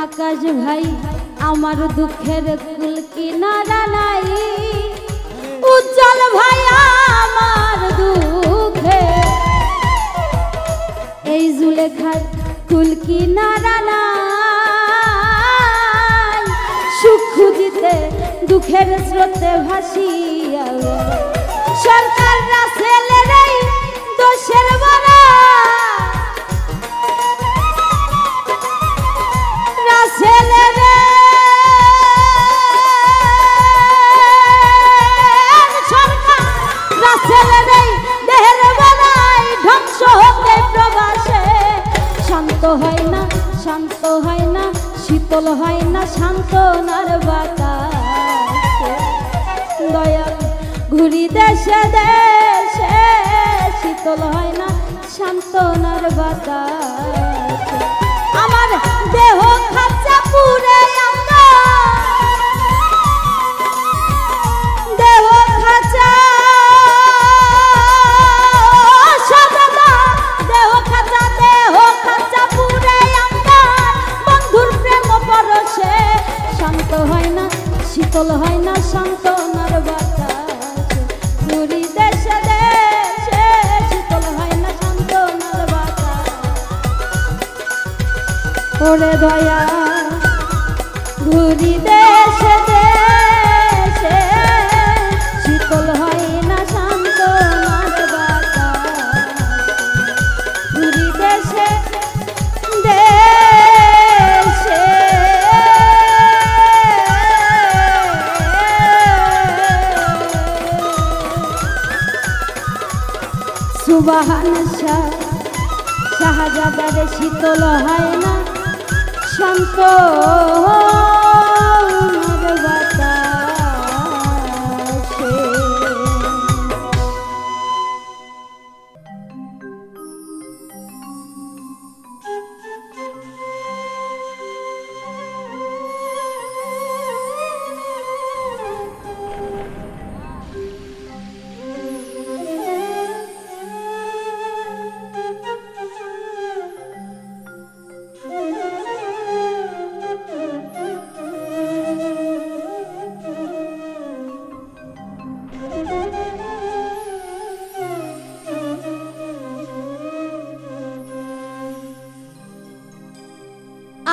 [SPEAKER 1] আকাশ ভাই আমার দুঃখের কুল কিনারা নাই উজ্জ্বল ভাই আমার দুঃখে এই জুলেখার কুল কিনারা নাই সুখ খুঁজিতে দুঃখের স্রোতে ভাসিয়া সরকার রাসেলের এই দোষের বড়া শান্ত হয় না শীতল হয় না সান্ত্বনার বাতাস দয়াল ঘুরি দেশে দেশে শীতল হয় না সান্ত্বনার বাতাস আমার দেহ খাঁচা পুরে দেহ খাঁচা শীতল হয় না সান্ত্বনার বাতাস ঘুরি দেশে দেশে শীতল হয় না সান্ত্বনার বাতাস ওরে দয়া ঘুরি দেশে দেশে শীতল হয় না সান্ত্বনার বাতাস ঘুরি দেশে দেশে সুবহান শাহ শাহজাদার শীতল হয় না সান্ত্বনার বাতাসে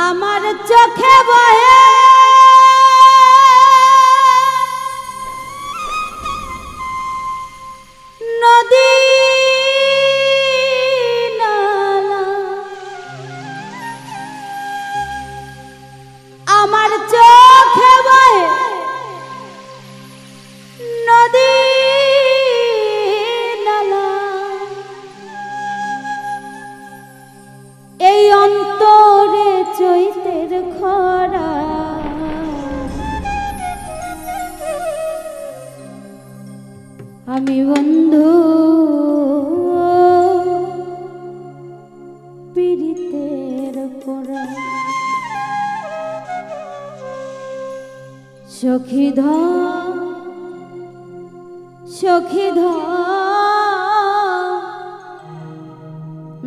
[SPEAKER 1] আমার চোখে বহে নদী নালা আমার চোখে বহে নদী নালা এই অন্তরে চৈতের খরা আমি বন্ধু পীড়িতের পরা সখী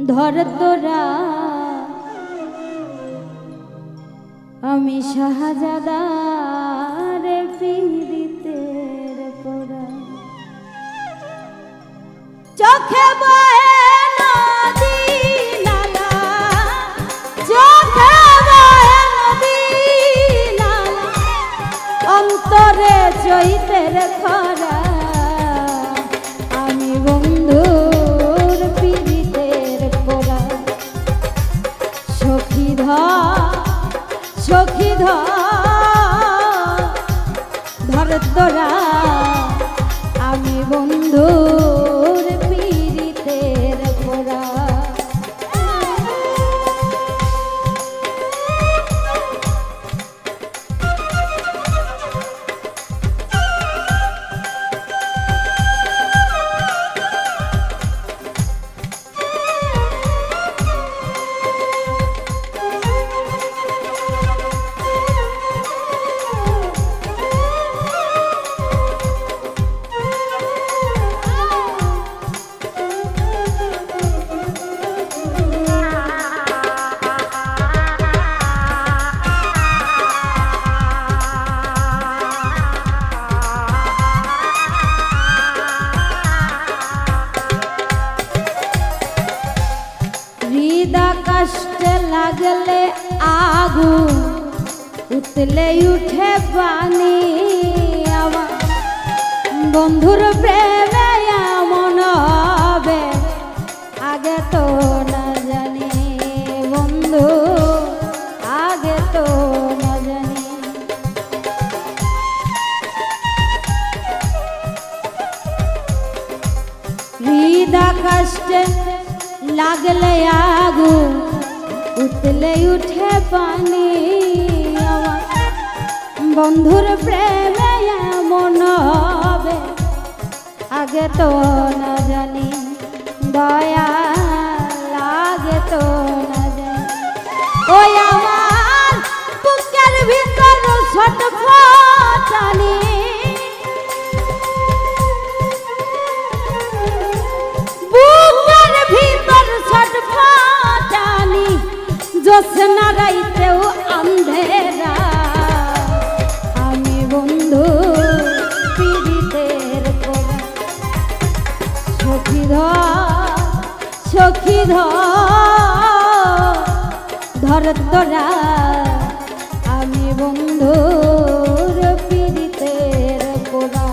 [SPEAKER 1] ধর তোরা আমি শাহজাদার পীড়িতের পরা চোখে বহে নদী নালা চোখে বহে নদী নালা অন্তরে চৈতের খরা আমি বন্ধুর পীড়িতের পরা সখী ধর তোরা আমি বন্ধুর পীড়িতের পোড়া। কষ্টে লাগলে আগুন উতলে উঠে পানি আমার বন্ধুর প্রেমে এমন হবে আগে তো না জানি বন্ধু আগে তো না জানি। হৃদয় কষ্টে লাগলে আগুন উতলে উঠে পানি আমার বন্ধুর প্রেমে এমন হবে আগে তো না জানি দয়া লাগে তো না জানি। ওই আমার বুকের ভিতর ছটফটানি জোছনা রাইতেও আন্ধেরা আমি বন্ধু পীড়িতের পোড়া। সখী ধর তোরা আমি বন্ধুর পীড়িতের পোড়া।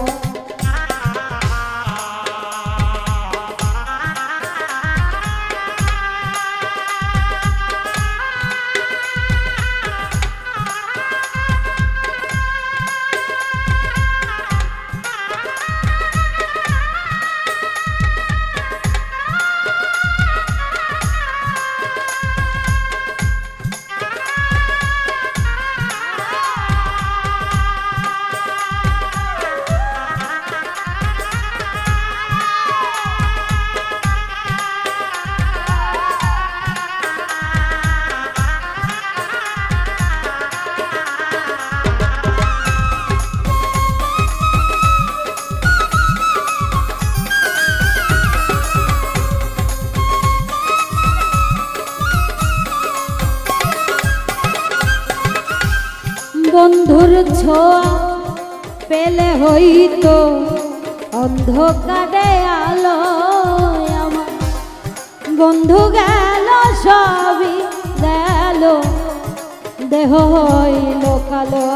[SPEAKER 1] বন্ধুর ছোঁয়া পেলে হইতো অন্ধকারে আলো আমার বন্ধু গেল সবই গেল দেহ হইল কালো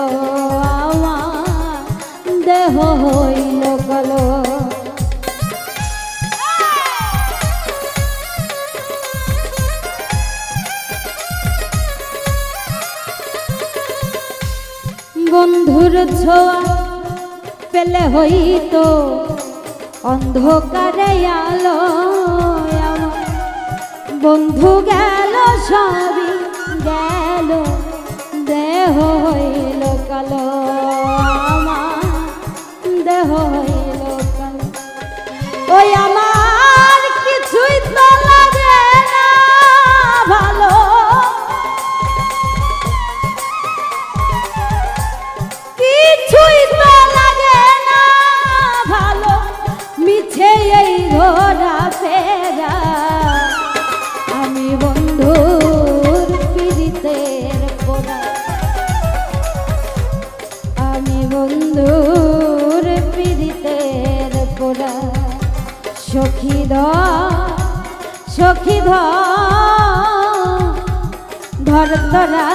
[SPEAKER 1] আমার দেহ হইল কালো। বন্ধুর ছোঁয়া পেলে হইতো অন্ধকারে আলো আমার বন্ধু গেল সবই গেল দেহ হইল কালো আমার দেহ হইল কালো। ওই আমার কিছুই তো লাগে না ভালো কিছুই তো লাগে না ভালো মিছে এই ঘোরা ফেরা আমি বন্ধুর পীড়িতের পোড়া। আমি বন্ধুর পীড়িতের পোড়া। সখী ধর তোরা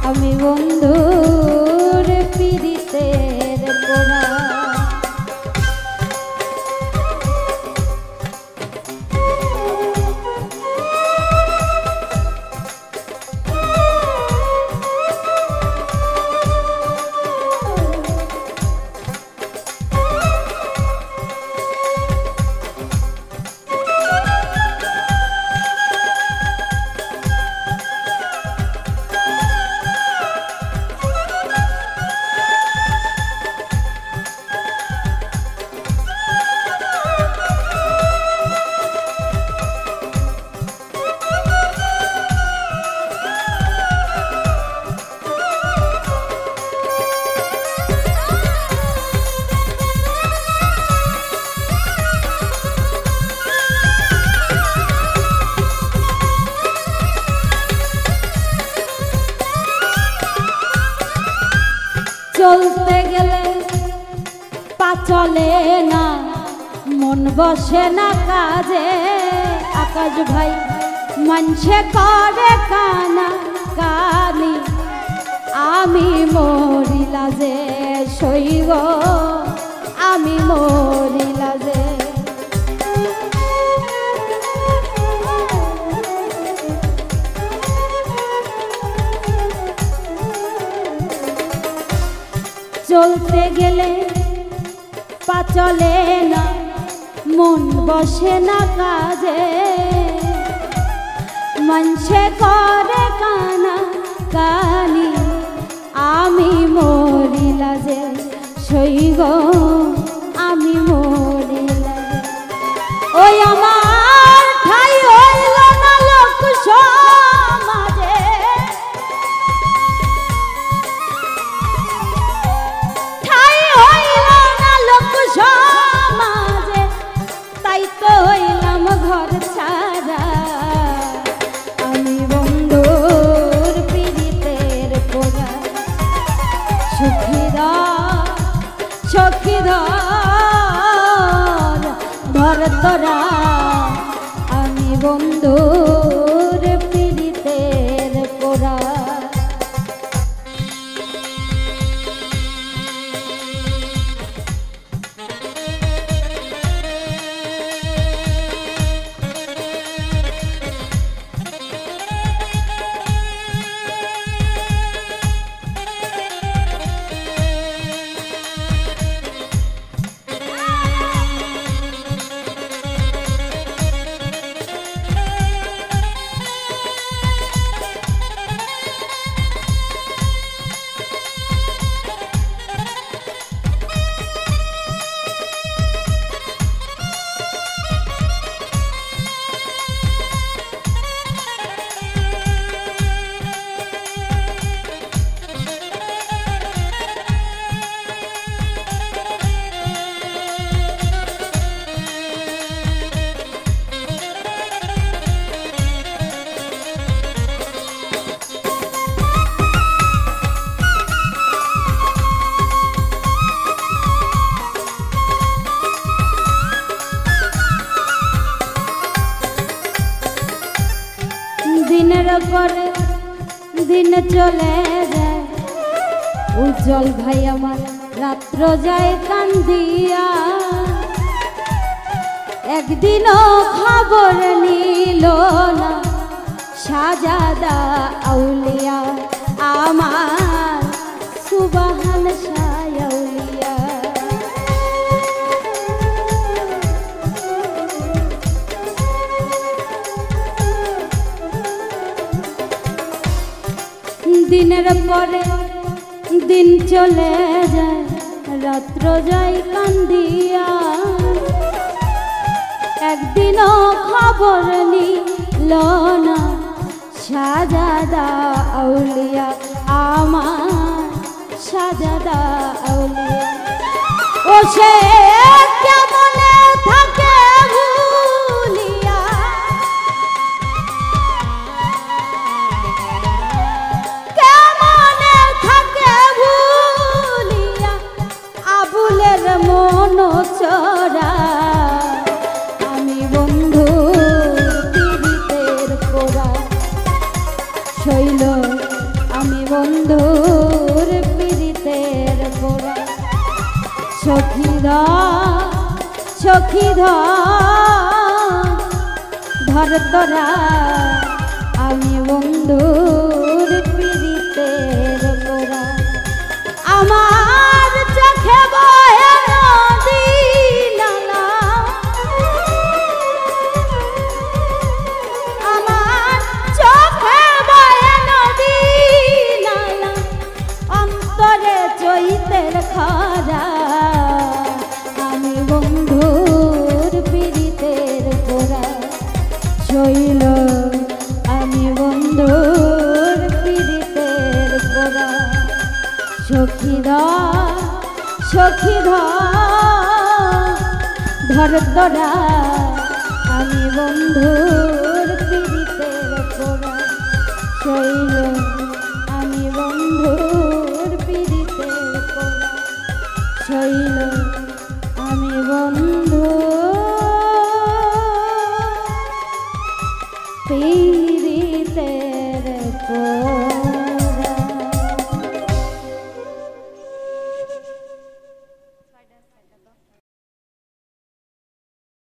[SPEAKER 1] আমি বন্ধুর পীড়িতের পোড়া। চলতে গেলে পা চলে না, মন বসে না কাজে। আকাশ ভাই মানছে করে কানা কানি, আমি মরি লাজে সইব, আমি মরি লাজে। চলতে গেলে পা চলে না, মন বসে না কাজে। মনসে করে কানা কানি, আমি মরি লাজে সইব, আমি মরি লাজে। ওই আমার ঠাই হইল না লোক সমাজে, ঠাই হইল না লোক সমাজে, তাই তো হইলাম ঘর ছাড়া। আমি বন্ধুর পীড়িতের পোড়া, সখী ধর তোরা, আমি বন্ধুর পীড়িতের পোড়া। দিনের পরে দিন চলে যায়, উজ্জ্বল ভাই আমার রাত্র যায় কান্দিয়া। একদিনও খবর নিল না শাহজাদা আউলিয়া, আমার সুবহান শাহ আউলিয়া। দিনের পরে দিন চলে যায়, রাত্র যায় কান্দিয়া। একদিনও খবর নিল না শাহজাদা আউলিয়া, আমার শাহজাদা আউলিয়া। ও সে কেমনে থাকে ভুলিয়া, কেমনে থাকে ভুলিয়া, আবুলের মন চরা। আমি বন্ধু পীড়িতের পোড়া শৈল, আমি বন্ধুর পীড়িতের পোড়া। সখী ধর তোরা, আমি বন্ধুর পীড়িতের পোড়া। আমার চোখে বয়ে নদী নালা, আমার চোখে বয়ে নদী নালা, অন্তরে চৈতের খরা। আমি বন্ধুর পীড়িতের পোড়া শৈল, আমি বন্ধুর পীড়িতের পোড়া। সখী ধর তোরা, আমি বন্ধুর পীড়িতের পোড়া শৈল, আমি বন্ধুর পীড়িতের পোড়া। পিরিতে